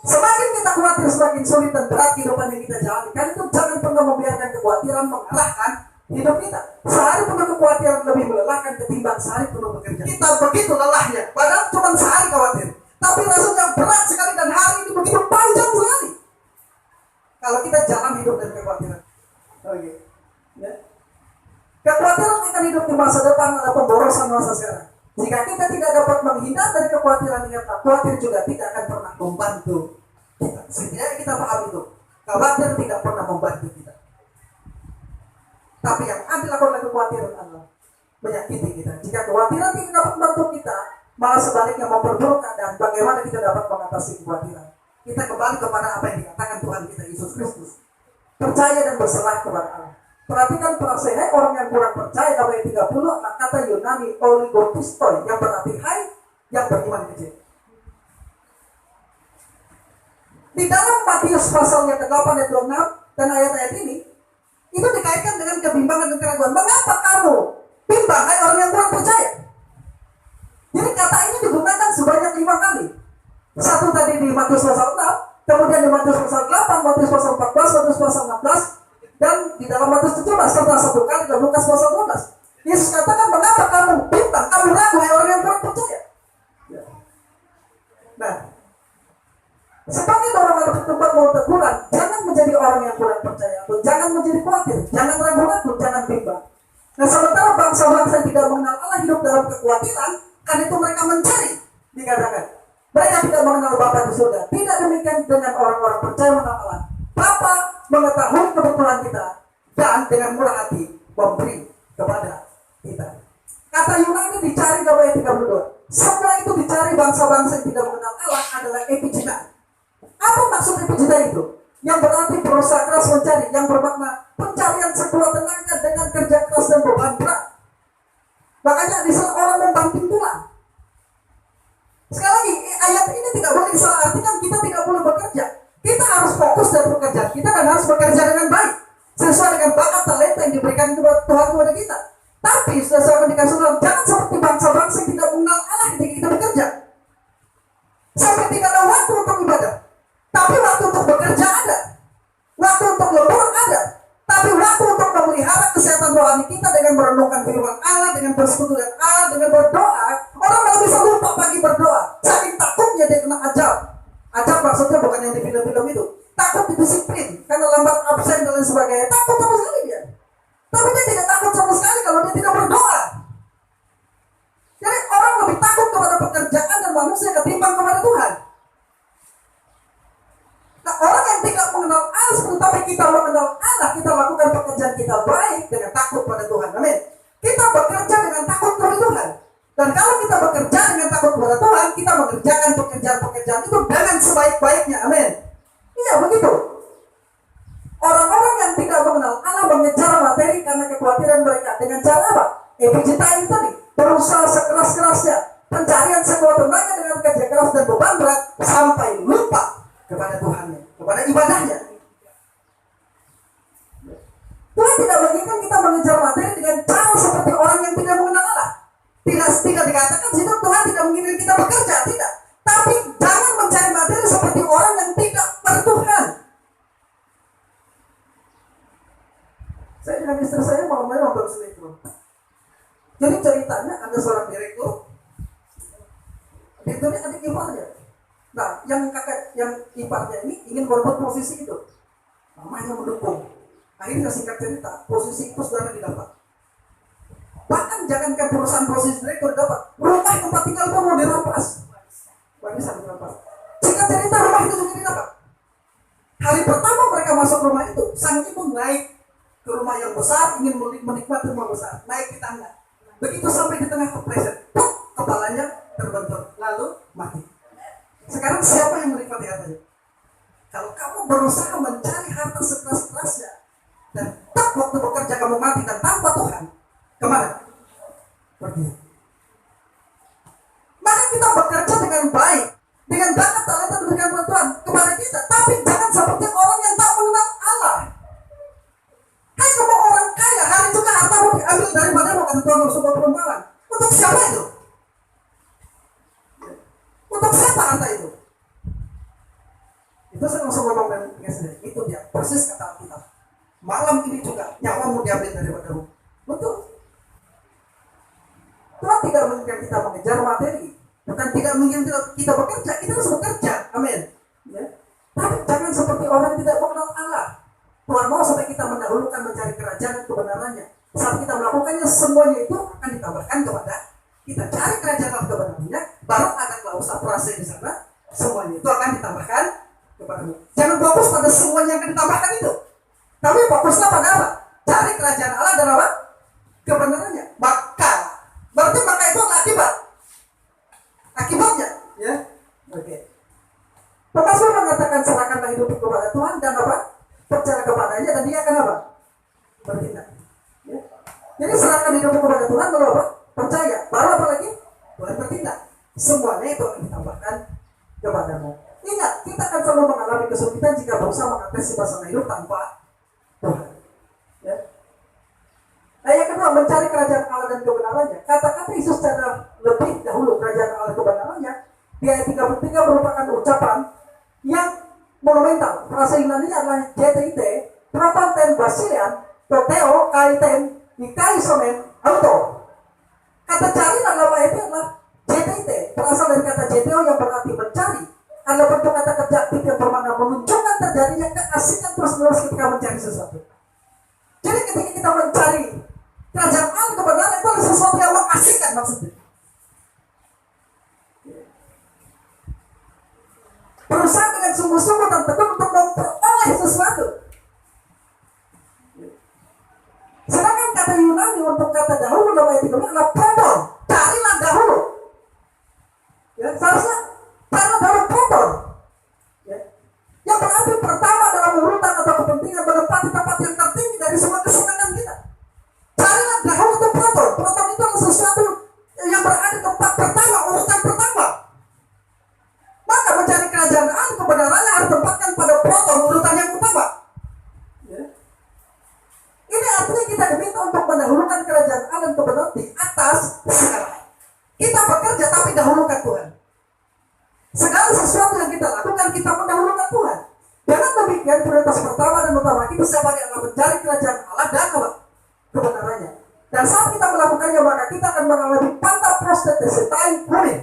Semakin kita khawatir, semakin sulit dan berat kehidupan yang kita jalani. Karena itu jangan pernah membiarkan kekhawatiran mengalahkan hidup kita. Sehari penuh kekhawatiran lebih melelahkan ketimbang sehari penuh bekerja. Kita begitu lelahnya, padahal cuma sehari khawatir. Tapi rasanya berat sekali dan hari ini begitu panjang sekali. Kalau kita jalan hidup dari kekhawatiran. Oke. Ya. Kekhawatiran akan hidup di masa depan adalah pemborosan masa sekarang. Jika kita tidak dapat menghindar dari kekhawatiran yang khawatir juga tidak akan pernah membantu kita. Setidaknya kita paham itu. Khawatir tidak pernah membantu kita. Tapi yang dilakukan oleh kekhawatiran adalah menyakiti kita. Jika kekhawatiran tidak dapat membantu kita, malah sebaliknya memperburuk keadaan. Bagaimana kita dapat mengatasi kekhawatiran? Kita kembali kepada apa yang dikatakan Tuhan kita Yesus Kristus. Percaya dan berserah kepada Allah. Perhatikan perasaan orang yang kurang percaya, ayat 30 adalah kata Yunani oligopistoi yang berarti hai yang beriman kecil. Di dalam Matius pasalnya ke-8 ayat 26 dan ayat-ayat ini itu dikaitkan dengan kebimbangan dan keraguan. Mengapa kamu bimbang, hai orang yang kurang percaya? Jadi kata ini digunakan sebanyak 5 kali. Satu tadi di Matius pasal 6, kemudian di Matius pasal 8, Matius pasal 14, Matius pasal 16, dan di dalam Matius 17 serta satu kali dalam Lukas pasal 12. Yesus katakan, mengapa kamu bimbang, kamu ragu, hai orang yang kurang percaya? Ya. Nah, sebagai orang-orang bertempat mau teguran, jangan menjadi orang yang kurang percaya, atau jangan menjadi khawatir, jangan ragu-ragu, jangan bimbang. Nah, sementara bangsa-bangsa yang tidak mengenal Allah hidup dalam kekhawatiran, kan itu mereka mencari, dikatakan. Mereka tidak mengenal Bapa di surga. Tidak demikian dengan orang-orang percaya mengenal Allah. Bapa mengetahui kebutuhan kita dan dengan murah hati memberi kepada kita. Kata Yunani dicari dalam ayat 32. Semua itu dicari bangsa-bangsa yang tidak mengenal Allah adalah epicita. Apa maksud epicita itu? Yang berarti berusaha keras mencari, yang bermakna pencarian sekuat tenaga dengan kerja keras dan beban berat. Makanya di saat orang membanting tulang. Sekali lagi, ayat ini tidak boleh disalah artikan kita tidak boleh bekerja. Kita harus fokus dalam pekerjaan kita dan harus bekerja dengan baik sesuai dengan bakat talenta yang diberikan kepada Tuhan kepada kita. Tapi sesuai dengan Tuhan, jangan seperti bangsa-bangsa yang tidak mengenal Allah ketika kita bekerja. Sampai tidak ada waktu untuk ibadah. Tapi waktu untuk bekerja ada. Waktu untuk lembur ada. Tapi waktu untuk memelihara kesehatan rohani kita dengan merenungkan firman Allah, dengan bersekutu dengan Allah, dengan berdoa. Orang tidak bisa lupa pagi berdoa. Saking takutnya dia kena ajab. Ajab maksudnya bukan yang di film-film itu. Takut didisiplin karena lambat absen dan lain sebagainya. Takut sama sekali dia. Tapi dia tidak takut sama sekali kalau dia tidak berdoa. Jadi orang lebih takut kepada pekerjaan dan manusia ketimbang kepada Tuhan. Nah, orang yang tidak mengenal Allah, tetapi kita mengenal Allah, kita lakukan pekerjaan kita baik dengan takut pada Tuhan. Amin. Kita bekerja dengan takut kepada Tuhan. Dan kalau kita bekerja dengan takut kepada Tuhan, kita mengerjakan pekerjaan-pekerjaan itu dengan sebaik-baiknya. Amin. Iya, begitu. Orang-orang yang tidak mengenal Allah mengejar materi karena kekhawatiran mereka. Dengan cara apa? Epicita ini tadi, berusaha sekeras-kerasnya, pencarian sekuat tenaga dengan kerja keras dan beban berat sampai lupa kepada Tuhannya, kepada ibadahnya. Tuhan tidak menginginkan kita mengejar materi dengan cara seperti orang yang tidak mengenal Allah. Tidak dikatakan situ Tuhan tidak menginginkan kita bekerja, tidak. Tapi jangan mencari materi seperti orang yang tidak bertuhan. Saya dengan istri saya malam-malam nonton sinetron. Jadi ceritanya ada seorang direktur, direkturnya adik iparnya. Nah, yang iparnya ini ingin berebut posisi itu. Mamanya mendukung. Akhirnya singkat cerita, posisi itu saudara didapat. Bahkan jangankan perusahaan posisi direktur dapat, rumah tempat tinggal pun mau dirampas. Bisa dirampas. Singkat cerita rumah itu juga didapat. Hari pertama mereka masuk rumah itu, sang ibu naik ke rumah yang besar, ingin menikmati rumah besar, naik di tangga. Begitu sampai di tengah kepleset, kepalanya terbentur, lalu mati. Sekarang siapa yang menikmati hartanya? Kalau kamu berusaha mencari harta sekeras-kerasnya, dan tak waktu bekerja kamu mati dan tanpa Tuhan, kemana? Pergi. Maka kita bekerja dengan baik, dengan bakat talenta diberikan Tuhan kepada kita, tapi jangan seperti orang yang tak mengenal Allah. Hai kamu orang kaya, hari juga hartamu diambil daripadamu, kata Tuhan dalam sebuah perumpamaan. Untuk siapa itu? Untuk siapa harta itu? Itu saya langsung ngomong dan sendiri. Itu dia, persis kata Alkitab. Malam ini juga nyawamu diambil daripadamu. Betul. Tuhan tidak menginginkan kita mengejar materi, bukan tidak menginginkan kita bekerja. Kita harus bekerja, amin. Ya. Tapi jangan seperti orang yang tidak mengenal Allah. Tuhan mau sampai kita mendahulukan mencari kerajaan dan kebenarannya. Saat kita melakukannya, semuanya itu akan ditambahkan kepada kita. Cari kerajaan dan kebenarannya, baru ada klausa prase di sana. Semuanya itu akan ditambahkan kepadamu. Jangan fokus pada semuanya yang akan ditambahkan itu, tapi fokuslah pada apa? Cari kerajaan Allah dan apa? Kebenarannya. Berarti maka itu adalah akibat. Akibatnya, ya. Oke. Pemasmur mengatakan serahkanlah hidup kepada Tuhan dan apa? Percaya kepadanya dan dia akan apa? Bertindak. Ya. Jadi serahkan hidup kepada Tuhan lalu apa? Percaya. Baru apa lagi? Tuhan bertindak. Semuanya itu akan ditambahkan kepadamu. Ingat, kita akan selalu mengalami kesulitan jika berusaha mengatasi pasangan hidup tanpa Tuhan. Ya. Yang kedua, mencari kerajaan Allah dan kebenarannya. Kata-kata Yesus secara lebih dahulu kerajaan Allah dan kebenarannya di ayat 33 merupakan ucapan yang monumental. Frase Yunani adalah JTIT, Propanten Basilean, Toteo, Kaiten, Ikaisomen, Auto. Kata cari dalam ayat itu adalah JTIT, berasal dari kata JTO yang berarti mencari. Ada bentuk kata kerja aktif yang bermakna menunjukkan terjadinya keasikan terus-menerus ketika mencari sesuatu. Jadi ketika kita mencari kerajaan Allah kebenaran itu adalah sesuatu yang mengasihkan maksudnya. Berusaha dengan sungguh-sungguh dan tekun untuk memperoleh sesuatu. Sedangkan kata Yunani untuk kata dahulu dalam ayat 3 adalah prodon. Carilah dahulu. Ya, seharusnya carilah dahulu prodon. Ya. Yang berarti pertama dalam urutan atau kepentingan menempati tempat yang tertinggi dari semua kesenangan kita. Carilah dahulu itu prodon. Prodon itu adalah sesuatu yang berada di tempat pertama, urutan pertama. Maka mencari kerajaan Allah kebenarannya harus tempatkan pada prodon urutan yang utama. Ya. Ini artinya kita diminta untuk mendahulukan kerajaan Allah dan kebenaran di atas segala. Kita bekerja tapi dahulukan Tuhan. Segala sesuatu yang kita lakukan kita mendahulukan Tuhan. Dengan demikian prioritas pertama dan utama kita sebagai adalah mencari kerajaan Allah dan apa? Kebenarannya. Dan saat kita melakukannya maka kita akan mengalami panta prostetesetai pulih.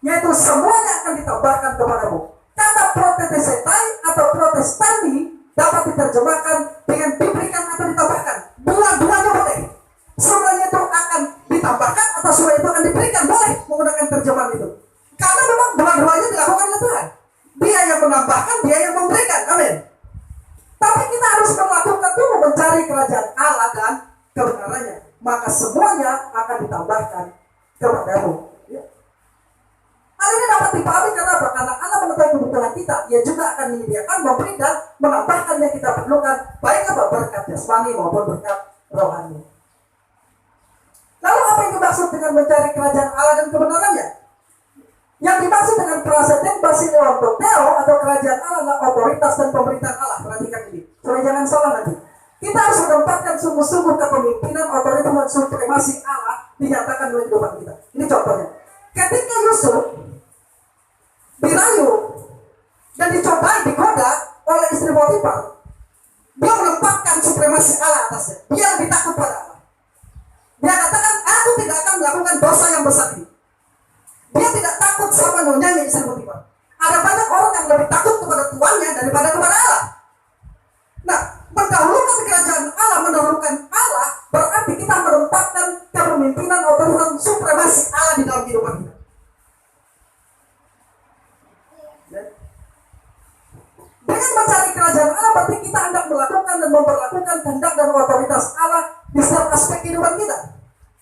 Yaitu semuanya akan ditambahkan kepadamu. Kata protetesetai atau protestani dapat diterjemahkan dengan diberikan atau ditambahkan. Dua-duanya boleh. Semuanya itu akan ditambahkan atau semua itu akan diberikan, boleh menggunakan terjemahan itu. Karena memang dua-duanya dilakukan oleh Tuhan. Dia yang menambahkan, dia yang memberikan. Amin. Tapi kita harus melakukan dulu mencari kerajaan Allah dan kebenarannya. Maka semuanya akan ditambahkan kepadamu. Ya. Hal ini dapat dipahami karena apa? Karena Allah mengetahui kebutuhan kita. Ia juga akan menyediakan, memberi dan menambahkan yang kita perlukan. Baik apa? Berkat jasmani maupun berkat rohani. dimaksud dengan mencari kerajaan Allah dan kebenarannya? Yang dimaksud dengan prasetin basileon teo atau kerajaan Allah adalah otoritas dan pemerintahan Allah. Perhatikan ini, supaya jangan salah nanti. Kita harus menempatkan sungguh-sungguh kepemimpinan, otoritas dan supremasi Allah dinyatakan dalam kehidupan kita. Ini contohnya. Ketika Yusuf dirayu dan dicobai, digoda oleh istri Potifar, dia menempatkan supremasi Allah atasnya. Dia lebih takut pada Allah. Dia katakan, aku tidak akan melakukan dosa yang besar ini. Dia tidak takut sama nonyanya istri Potifar. Ada banyak orang yang lebih takut kepada tuannya daripada kepada Allah. Nah, mendahulukan kerajaan Allah, mendahulukan Allah, berarti kita menempatkan kepemimpinan, otoritas, supremasi Allah di dalam kehidupan kita. Dengan mencari kerajaan Allah, berarti kita hendak melakukan dan memperlakukan kehendak dan otoritas Allah di setiap aspek kehidupan kita.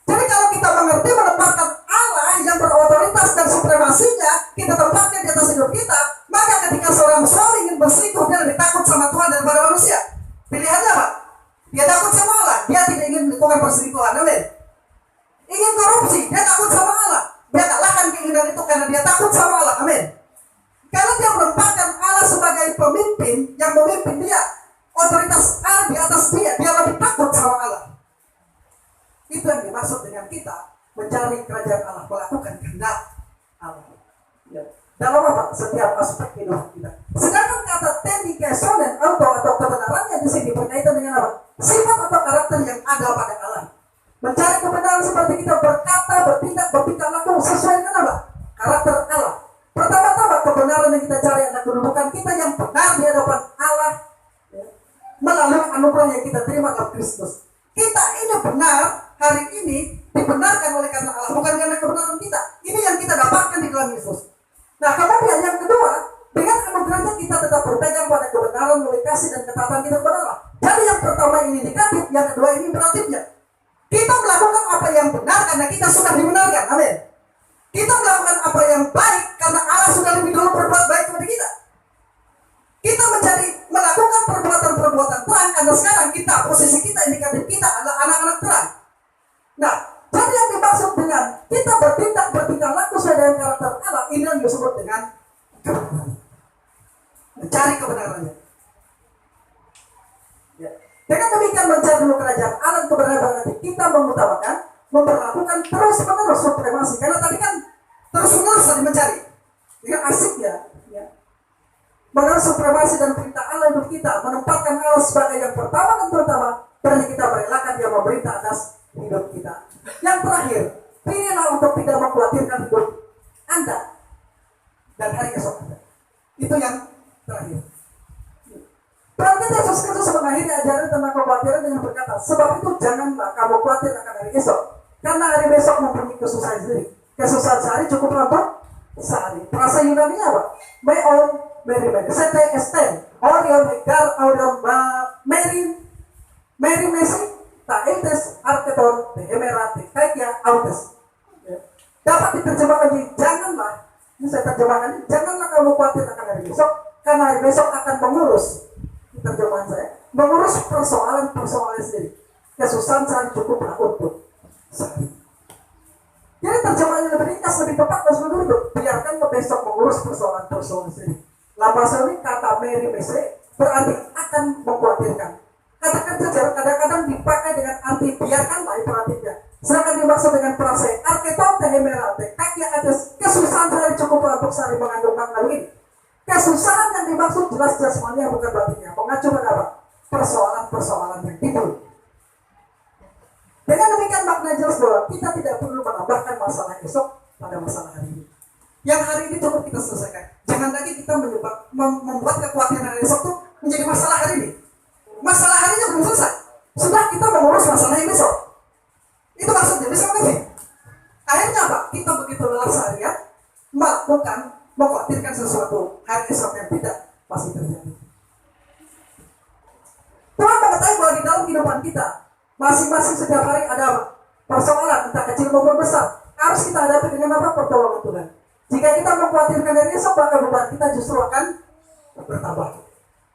Jadi kalau kita mengerti menempatkan Allah yang berotoritas dan supremasinya, kita tempatkan di atas hidup kita, maka ketika seorang suami ingin berselingkuh, dia lebih takut sama Tuhan daripada manusia. Pilihannya apa? Dia takut sama Allah, dia tidak ingin melakukan perselingkuhan. Amin. Ingin korupsi, dia takut sama Allah. Dia kalahkan keinginan itu karena dia takut sama Allah. Amin. Karena dia menempatkan Allah sebagai pemimpin yang memimpin dia, otoritas Allah di atas dia lebih takut sama Allah. Itu yang dimaksud dengan kita mencari kerajaan Allah, melakukan kehendak Allah. Ya. Dalam apa? Setiap aspek hidup kita. Sedangkan kata tenikesonen atau kebenarannya di sini berkaitan dengan apa? Sifat atau karakter yang ada pada Allah. Mencari kebenaran seperti kita berkata, bertindak, berpikir laku sesuai dengan apa? Karakter Allah. Pertama-tama kebenaran yang kita cari adalah kedudukan kita yang benar di hadapan Allah, ya, melalui anugerah yang kita terima dalam Kristus. Kita ini benar hari ini dibenarkan oleh karena Allah, bukan karena kebenaran kita. Ini yang kita dapatkan di dalam Yesus. Nah, kemudian yang kedua, dengan anugerahnya kita tetap berpegang pada kebenaran melalui kasih dan ketaatan kita kepada Allah. Jadi yang pertama ini negatif, yang kedua ini imperatifnya. Kita melakukan apa yang benar karena kita sudah dibenarkan. Amin. Kita melakukan apa yang baik karena Allah sudah lebih dulu berbuat baik kepada kita. Kita melakukan perbuatan-perbuatan terang karena sekarang kita, posisi kita, indikatif kita adalah anak-anak terang. Nah, jadi yang dimaksud dengan kita bertindak laku sesuai dengan karakter Allah, ini yang disebut dengan kebenaran. Mencari kebenarannya. Ya. Dengan demikian mencari dulu kerajaan Allah dan kebenaran, berarti kita mengutamakan, memperlakukan terus-menerus supremasi. Karena tadi kan terus-menerus tadi mencari. Ini asik ya. Menurut supremasi dan perintah Allah untuk kita, menempatkan Allah sebagai yang pertama dan terutama, berarti kita merelakan dia memerintah atas hidup kita. Yang terakhir, pilihlah untuk tidak mengkhawatirkan hidup Anda dan hari esok Anda. Itu yang terakhir. Berarti Yesus Kristus mengakhiri ajaran tentang kekhawatiran dengan berkata, sebab itu janganlah kamu khawatir akan hari esok, karena hari besok mempunyai kesusahan sendiri. Kesusahan sehari cukup untuk sehari. Bahasa Yunani apa? Mary Sete Esten Orion Egar Orion Mary Messi Taetes Arketon Tehemera Tehaikia Autes. Dapat diterjemahkan jadi janganlah, ini saya terjemahkan, janganlah kamu khawatir akan hari besok, karena hari besok akan mengurus, terjemahan saya, mengurus persoalan sendiri. Kesusahan sehari cukuplah untuk sehari. Jadi terjemahannya lebih ringkas, lebih tepat, dan sebelum itu biarkan besok mengurus persoalan sendiri. Bahasa ini kata Mary Messi berarti akan mengkhawatirkan. Kata kerja kadang-kadang dipakai dengan arti biarkanlah itu artinya. Sedangkan dimaksud dengan prase arketon tehemerate kaki atas kesusahan sehari cukup untuk sehari mengandung makna ini. Kesusahan yang dimaksud jelas-jelas semuanya bukan berarti mengacu pada apa? Persoalan-persoalan yang timbul. Dengan demikian makna jelas bahwa kita tidak perlu menambahkan masalah esok pada masalah hari ini. Yang hari ini cukup kita selesaikan. Jangan lagi kita membuat kekhawatiran esok itu menjadi masalah hari ini. Masalah hari ini belum selesai. Sudah kita mengurus masalah yang besok. Itu maksudnya besok lagi. Akhirnya apa? Kita begitu lelah seharian mengkhawatirkan sesuatu hari esok yang tidak pasti terjadi. Tuhan mengetahui bahwa di dalam kehidupan kita masing-masing setiap hari ada persoalan entah kecil maupun besar. Harus kita hadapi dengan apa? Pertolongan Tuhan. Jika kita mengkhawatirkan dari esok, maka beban kita justru akan bertambah.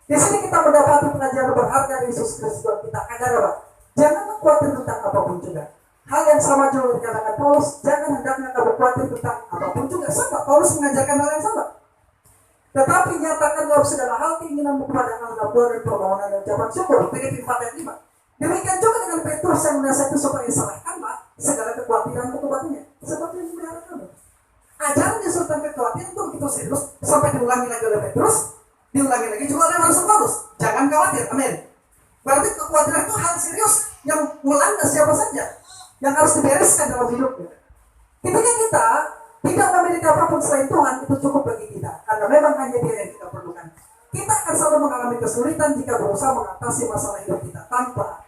Di sini kita mendapati pengajaran berharga dari Yesus Kristus kita agar apa? Jangan khawatir tentang apapun juga. Hal yang sama juga dikatakan Paulus, jangan hendaknya kamu khawatir tentang apapun juga sama. Paulus mengajarkan hal yang sama. Tetapi nyatakan dalam segala hal keinginanmu kepada Allah Tuhan dan permohonan dan ucapan syukur. Filipi 4 ayat 5. Demikian juga dengan Petrus yang menasihati supaya serahkanlah segala kekhawatiranmu kepadanya. Sebab dia memelihara kamu. Ajaran Yesus tentang kekhawatiran itu begitu serius sampai diulangi lagi oleh Petrus, diulangi lagi juga oleh Rasul Paulus. Jangan khawatir, amin. Berarti kekhawatiran itu hal serius yang melanda siapa saja, yang harus dibereskan dalam hidupnya. Ketika kita tidak memiliki apapun selain Tuhan, itu cukup bagi kita. Karena memang hanya Dia yang kita perlukan. Kita akan selalu mengalami kesulitan jika berusaha mengatasi masalah hidup kita tanpa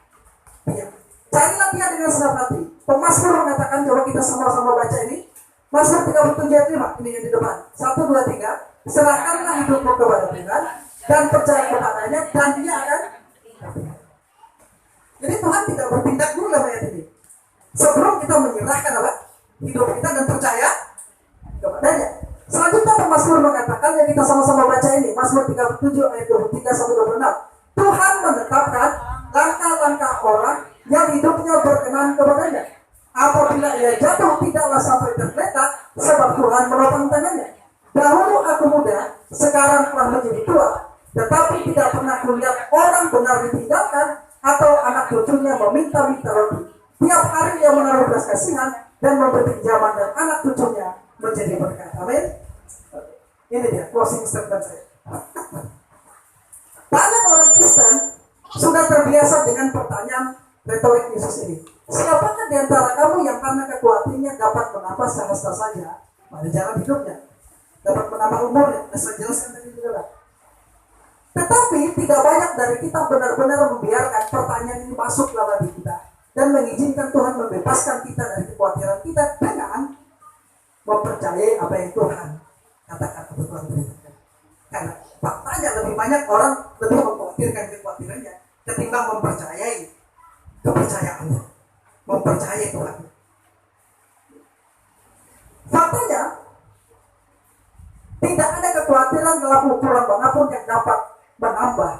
Dia. Carilah Dia dengan senang hati. Pemazmur mengatakan, coba kita sama-sama baca ini. Mazmur 37 ayat 5, ini yang di depan. 1, 2, 3. Serahkanlah hidupmu kepada Tuhan dan percaya kepadanya, dan Dia akan. Jadi Tuhan tidak bertindak dulu dalam ayat ini. Sebelum kita menyerahkan apa? Hidup kita dan percaya kepadanya. Selanjutnya Mazmur mengatakan yang kita sama-sama baca ini, Mazmur 37 ayat 23 sampai 26. Tuhan menetapkan langkah-langkah orang yang hidupnya berkenan kepadanya. Apabila ia jatuh, tidaklah sampai tergeletak, sebab Tuhan menopang tangannya. Dahulu aku muda, sekarang telah menjadi tua, tetapi tidak pernah kulihat orang benar ditinggalkan atau anak cucunya meminta-minta roti. Tiap hari ia menaruh belas kasihan dan memberi pinjaman, dan anak cucunya menjadi berkat. Amin. Ini dia closing statement saya. Banyak orang Kristen sudah terbiasa dengan pertanyaan retorik Yesus ini. Siapakah di antara kamu yang karena kekuatannya dapat menambah sehasta saja pada jalan hidupnya, dapat menambah umurnya? Saya jelaskan tadi juga. Tetapi tidak banyak dari kita benar-benar membiarkan pertanyaan ini masuk dalam hati kita dan mengizinkan Tuhan membebaskan kita dari kekhawatiran kita dengan mempercayai apa yang Tuhan katakan atau Tuhan beritakan. Karena faktanya lebih banyak orang lebih mengkhawatirkan kekhawatirannya ketimbang mempercayai kepercayaannya, mempercayai Tuhan. Faktanya tidak ada kekhawatiran dalam ukuran manapun yang dapat menambah,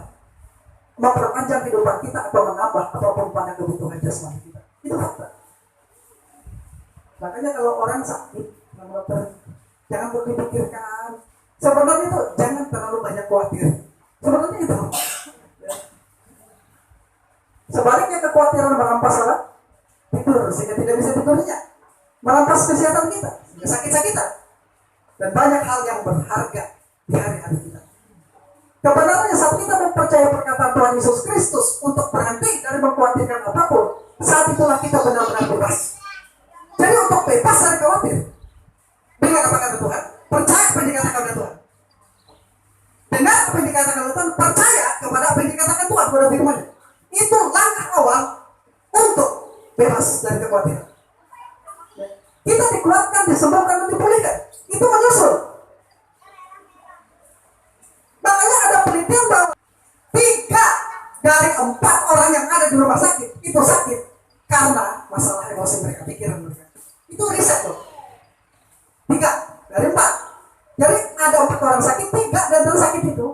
memperpanjang kehidupan kita atau menambah apapun pada kebutuhan jasmani kita. Itu fakta. Makanya kalau orang sakit, jangan berpikirkan. Sebenarnya itu jangan terlalu banyak khawatir. Sebenarnya itu. Sebaliknya kekhawatiran merampas apa? Tidur sehingga tidak bisa tidurnya. Merampas kesehatan kita, sehingga sakit-sakitan. Dan banyak hal yang berharga di hari-hari kita. Kebenarannya saat kita mempercayai perkataan Tuhan Yesus Kristus untuk berhenti dari mengkhawatirkan apapun, saat itulah kita benar-benar bebas. Jadi untuk bebas dari khawatir, dengar apa kata Tuhan, percaya apa yang dikatakan oleh Tuhan. Dengar apa yang dikatakan oleh Tuhan, percaya kepada apa yang dikatakan Tuhan pada firman-Nya. Itu langkah awal untuk bebas dari kekhawatiran. Kita dikuatkan, disembuhkan, dan dipulihkan. Itu menyusul. Makanya ada penelitian bahwa 3 dari 4 orang yang ada di rumah sakit itu sakit karena masalah emosi mereka, pikiran mereka. Itu riset loh. 3 dari 4. Jadi ada 4 orang sakit, 3 dan yang sakit itu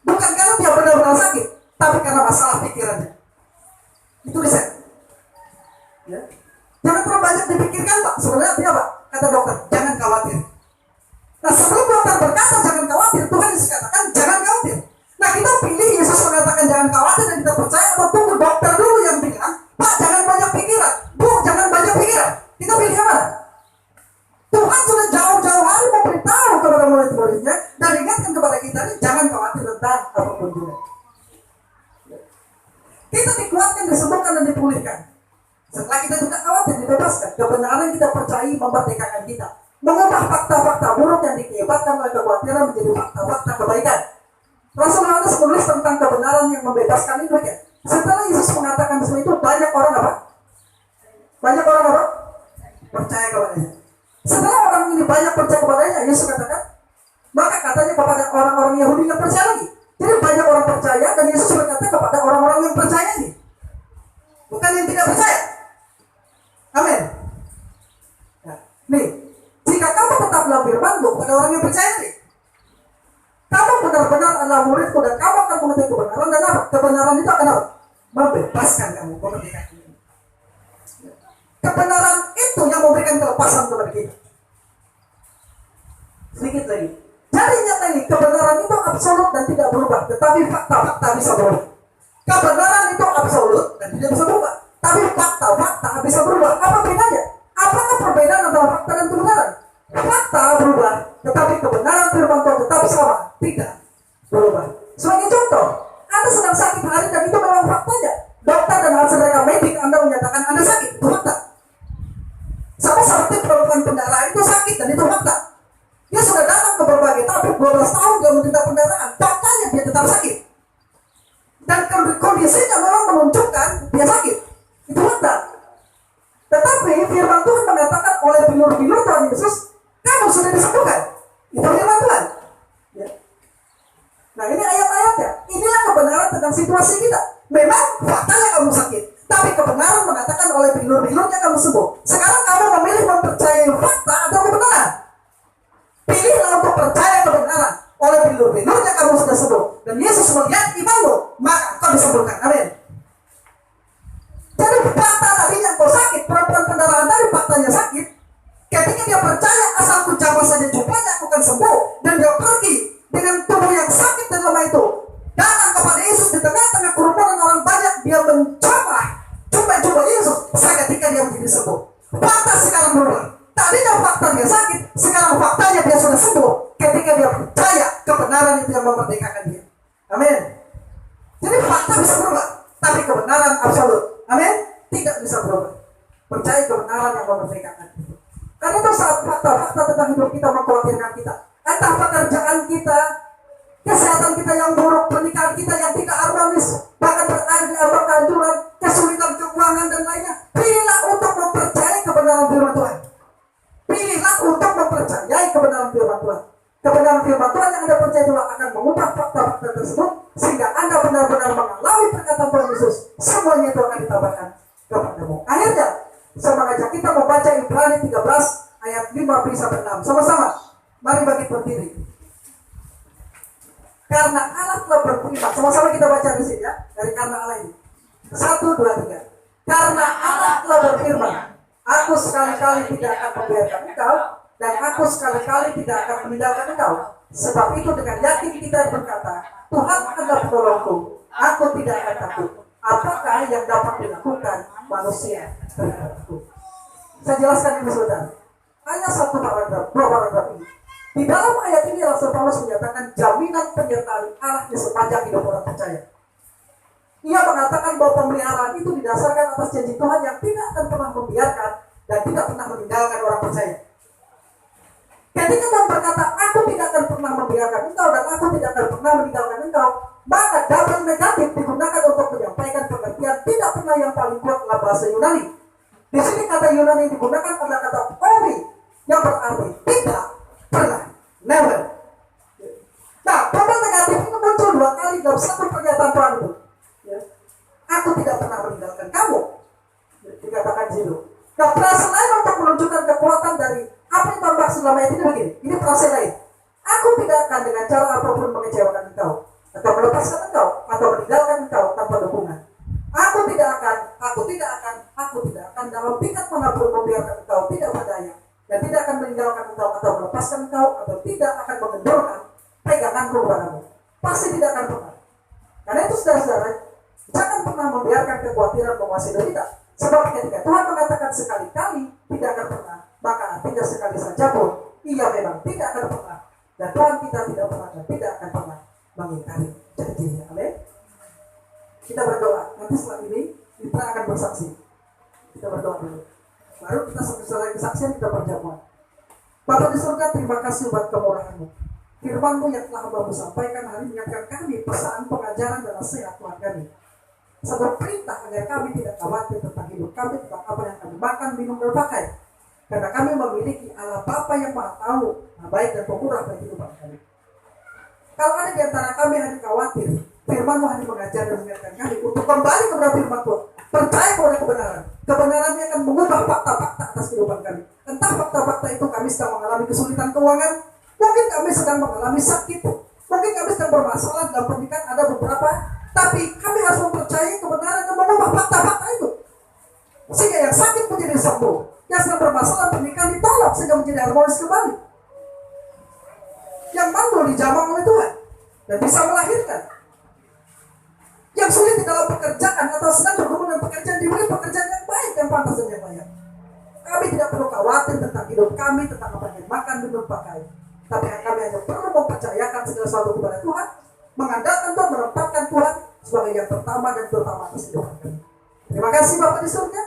bukan karena dia benar-benar sakit, tapi karena masalah pikirannya. Itu riset. Ya. Jangan terlalu banyak dipikirkan, Pak. Sebenarnya dia apa? Kata dokter, jangan khawatir. Nah sebelum dokter berkata jangan khawatir, Tuhan Yesus katakan jangan khawatir. Nah kita pilih Yesus mengatakan jangan khawatir dan kita percaya, atau tunggu dokter dulu yang bilang, Pak jangan banyak pikiran, Bu jangan banyak pikiran. Kita pilih yang mana? Tuhan sudah jauh-jauh hari memberitahu kepada murid-muridnya dan ingatkan kepada kita ini jangan khawatir tentang apapun juga. Kita dikuatkan, disembuhkan dan dipulihkan. Setelah kita tidak khawatir, dibebaskan. Kebenaran yang kita percayai memerdekakan kita, mengubah fakta-fakta buruk yang dikibatkan oleh kekhawatiran menjadi fakta-fakta kebaikan. Rasul Yohanes menulis tentang kebenaran yang membebaskan itu ya. Setelah Yesus mengatakan semua itu, banyak orang apa? Banyak orang apa? Percaya kepadanya. Setelah orang ini banyak percaya kepadanya, Yesus katakan, maka katanya kepada orang-orang Yahudi yang percaya lagi. Jadi banyak orang percaya dan Yesus berkata kepada orang-orang yang percaya ini, bukan yang tidak percaya. Amin. Nah, nih, jika kamu tetap dalam firman-Ku pada orang yang percaya nih, kamu benar-benar adalah murid-Ku dan kamu akan mengerti kebenaran, dan apa? Kebenaran itu akan apa? Membebaskan kamu, memerdekakan kamu. Kebenaran itu yang memberikan kelepasan kepada kita. Sedikit lagi. Jadi nyata ini, kebenaran itu absolut dan tidak berubah, tetapi fakta-fakta bisa berubah. Kebenaran itu absolut dan tidak bisa berubah, tapi fakta-fakta bisa berubah. Apa bedanya? Apakah perbedaan antara fakta dan kebenaran? Fakta berubah, tetapi kebenaran firman Tuhan tetap sama, tidak berubah. Sebagai contoh, Anda sedang sakit hari dan itu memang faktanya. Dokter dan hasil rekam medik Anda menyatakan Anda sakit, itu fakta. Sama seperti perempuan pendarahan itu sakit dan itu fakta. Dia sudah datang ke berbagai tabib 12 tahun dia menderita pendarahan, faktanya dia tetap sakit. Dan kondisinya memang menunjukkan dia sakit, itu fakta. Tetapi firman Tuhan mengatakan oleh bilur-bilur Tuhan Yesus, kamu sudah disembuhkan. Itu firman Tuhan. Ya. Nah ini ayat-ayatnya. Inilah kebenaran tentang situasi kita. Memang faktanya kamu sakit, tapi kebenaran mengatakan oleh bilur-bilurnya kamu sembuh. Sekarang kamu memilih mempercayai fakta atau kebenaran. Pilihlah untuk percaya kebenaran. Oleh bilur-bilurnya kamu sudah sembuh. Dan Yesus melihat imanmu, maka kau disembuhkan. Amin. Jadi fakta tadinya kau sakit, perempuan pendarahan tadi faktanya sakit. Ketika dia percaya asal ku jamah saja jubahnya aku akan sembuh, dan dia pergi dengan tubuh yang sakit dan lemah itu datang kepada Yesus di tengah-tengah kerumunan orang banyak, dia mencoba jubah Yesus. Seketika dia menjadi sembuh. Fakta sekarang berubah. Tadinya fakta dia sakit, sekarang faktanya dia sudah sembuh ketika dia percaya kebenaran itu yang memerdekakan dia. Amin. Jadi fakta bisa berubah, tapi kebenaran absolut, amin, tidak bisa berubah. Percaya kebenaran yang memerdekakan itu. Karena itu saat fakta-fakta tentang hidup kita mengkhawatirkan kita, entah pekerjaan kita, kesehatan kita yang buruk, pernikahan kita yang tidak harmonis, bahkan berada di ambang kehancuran, kesulitan keuangan dan lainnya, pilihlah untuk mempercayai kebenaran firman Tuhan. Pilihlah untuk mempercayai kebenaran firman Tuhan. Kebenaran firman Tuhan yang Anda percaya itulah akan mengubah fakta-fakta tersebut, sehingga Anda benar-benar mengalami perkataan Tuhan Yesus. Semuanya itu akan ditambahkan kepadamu. Akhirnya, saya mengajak kita membaca Ibrani 13 ayat 5-6. Sama-sama, mari bangkit berdiri. Karena Allah telah berfirman, sama-sama kita baca di sini ya, dari karena Allah ini. 1, 2, 3. Karena Allah telah berfirman, aku sekali-kali tidak akan membiarkan engkau, dan aku sekali-kali tidak akan meninggalkan engkau. Sebab itu dengan yakin kita berkata, Tuhan adalah penolongku, aku tidak akan takut. Apakah yang dapat dilakukan manusia terhadapku? Saya jelaskan ini saudara. Hanya satu paragraf, dua paragraf ini. Di dalam ayat ini Rasul Paulus menyatakan jaminan penyertaan Allah di sepanjang hidup orang percaya. Ia mengatakan bahwa pemeliharaan itu didasarkan atas janji Tuhan yang tidak akan pernah membiarkan dan tidak pernah meninggalkan orang percaya. Ketika Tuhan berkata, aku tidak akan pernah membiarkan engkau dan aku tidak akan pernah meninggalkan engkau, maka double negatif digunakan untuk menyampaikan pengertian tidak pernah yang paling kuat dalam bahasa Yunani. Di sini kata Yunani yang digunakan adalah kata omi, yang berarti tidak pernah, never. Nah, double negatif itu muncul 2 kali dalam satu pernyataan Tuhan itu. Ya. Aku tidak pernah meninggalkan kamu, dikatakan Zero. Nah, frase lain untuk menunjukkan kekuatan dari apa yang Tuhan maksud selama ini begini. Ini frase lain. Aku tidak akan dengan cara apapun mengecewakan engkau, atau melepaskan engkau, atau meninggalkan engkau tanpa dukungan. Aku tidak akan dalam tingkat manapun membiarkan engkau tidak berdaya, dan tidak akan meninggalkan engkau atau melepaskan engkau, atau tidak akan mengendurkan peganganku kepadamu. Pasti tidak akan pernah. Karena itu saudara-saudara, jangan pernah membiarkan kekhawatiran menguasai diri kita. Sebab ketika Tuhan mengatakan sekali-kali tidak akan pernah, maka artinya sekali saja pun ia memang tidak akan pernah. Dan Tuhan kita tidak pernah dan tidak akan pernah mengingkari janjinya. Amin. Kita berdoa. Nanti setelah ini kita akan bersaksi. Kita berdoa dulu. Baru kita selesai kesaksian, kita berjamuan. Bapa di surga, terima kasih buat kemurahan-Mu. Firman-Mu yang telah Hamba-Mu sampaikan hari mengingatkan kami pesan pengajaran dan nasihat Tuhan kami. Satu perintah agar kami tidak khawatir tentang hidup kami, tentang apa yang kami makan, minum, dan pakai. Karena kami memiliki Allah Bapa yang Maha Tahu, Maha Baik dan Pemurah bagi kehidupan kami. Kalau ada di antara kami yang khawatir, Firman-Mu hanya mengajar dan mengingatkan kami untuk kembali kepada Firman Tuhan, percaya kepada kebenaran. Kebenarannya akan mengubah fakta-fakta atas kehidupan kami. Entah fakta-fakta itu kami sedang mengalami kesulitan keuangan, mungkin kami sedang mengalami sakit, mungkin kami sedang bermasalah dalam pernikahan, ada beberapa. Tapi kami harus mempercayai kebenaran dan mengubah fakta-fakta itu. Sehingga yang sakit menjadi sembuh. Yang sedang bermasalah pernikahan ditolak sehingga menjadi harmonis kembali. Yang mandul dijamah oleh Tuhan dan bisa melahirkan. Yang sulit di dalam pekerjaan atau sedang bergumul dengan pekerjaan, diberi pekerjaan yang baik, yang pantas dan yang layak. Kami tidak perlu khawatir tentang hidup kami, tentang apa yang makan, minum, pakai. Tapi kami hanya perlu mempercayakan segala sesuatu kepada Tuhan, mengandalkan Tuhan, menempatkan Tuhan sebagai yang pertama dan terutama atas kehidupan kami. Terima kasih Bapak di surga.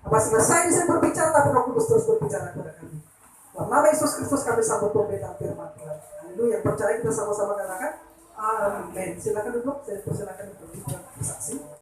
Apa selesai di sini berbicara, tapi Roh Kudus terus berbicara kepada kami. Dalam nama Yesus Kristus kami sambut pemberitaan firman Tuhan. Haleluya. Percaya kita sama-sama katakan amin. Silakan duduk, saya persilakan untuk bersaksi.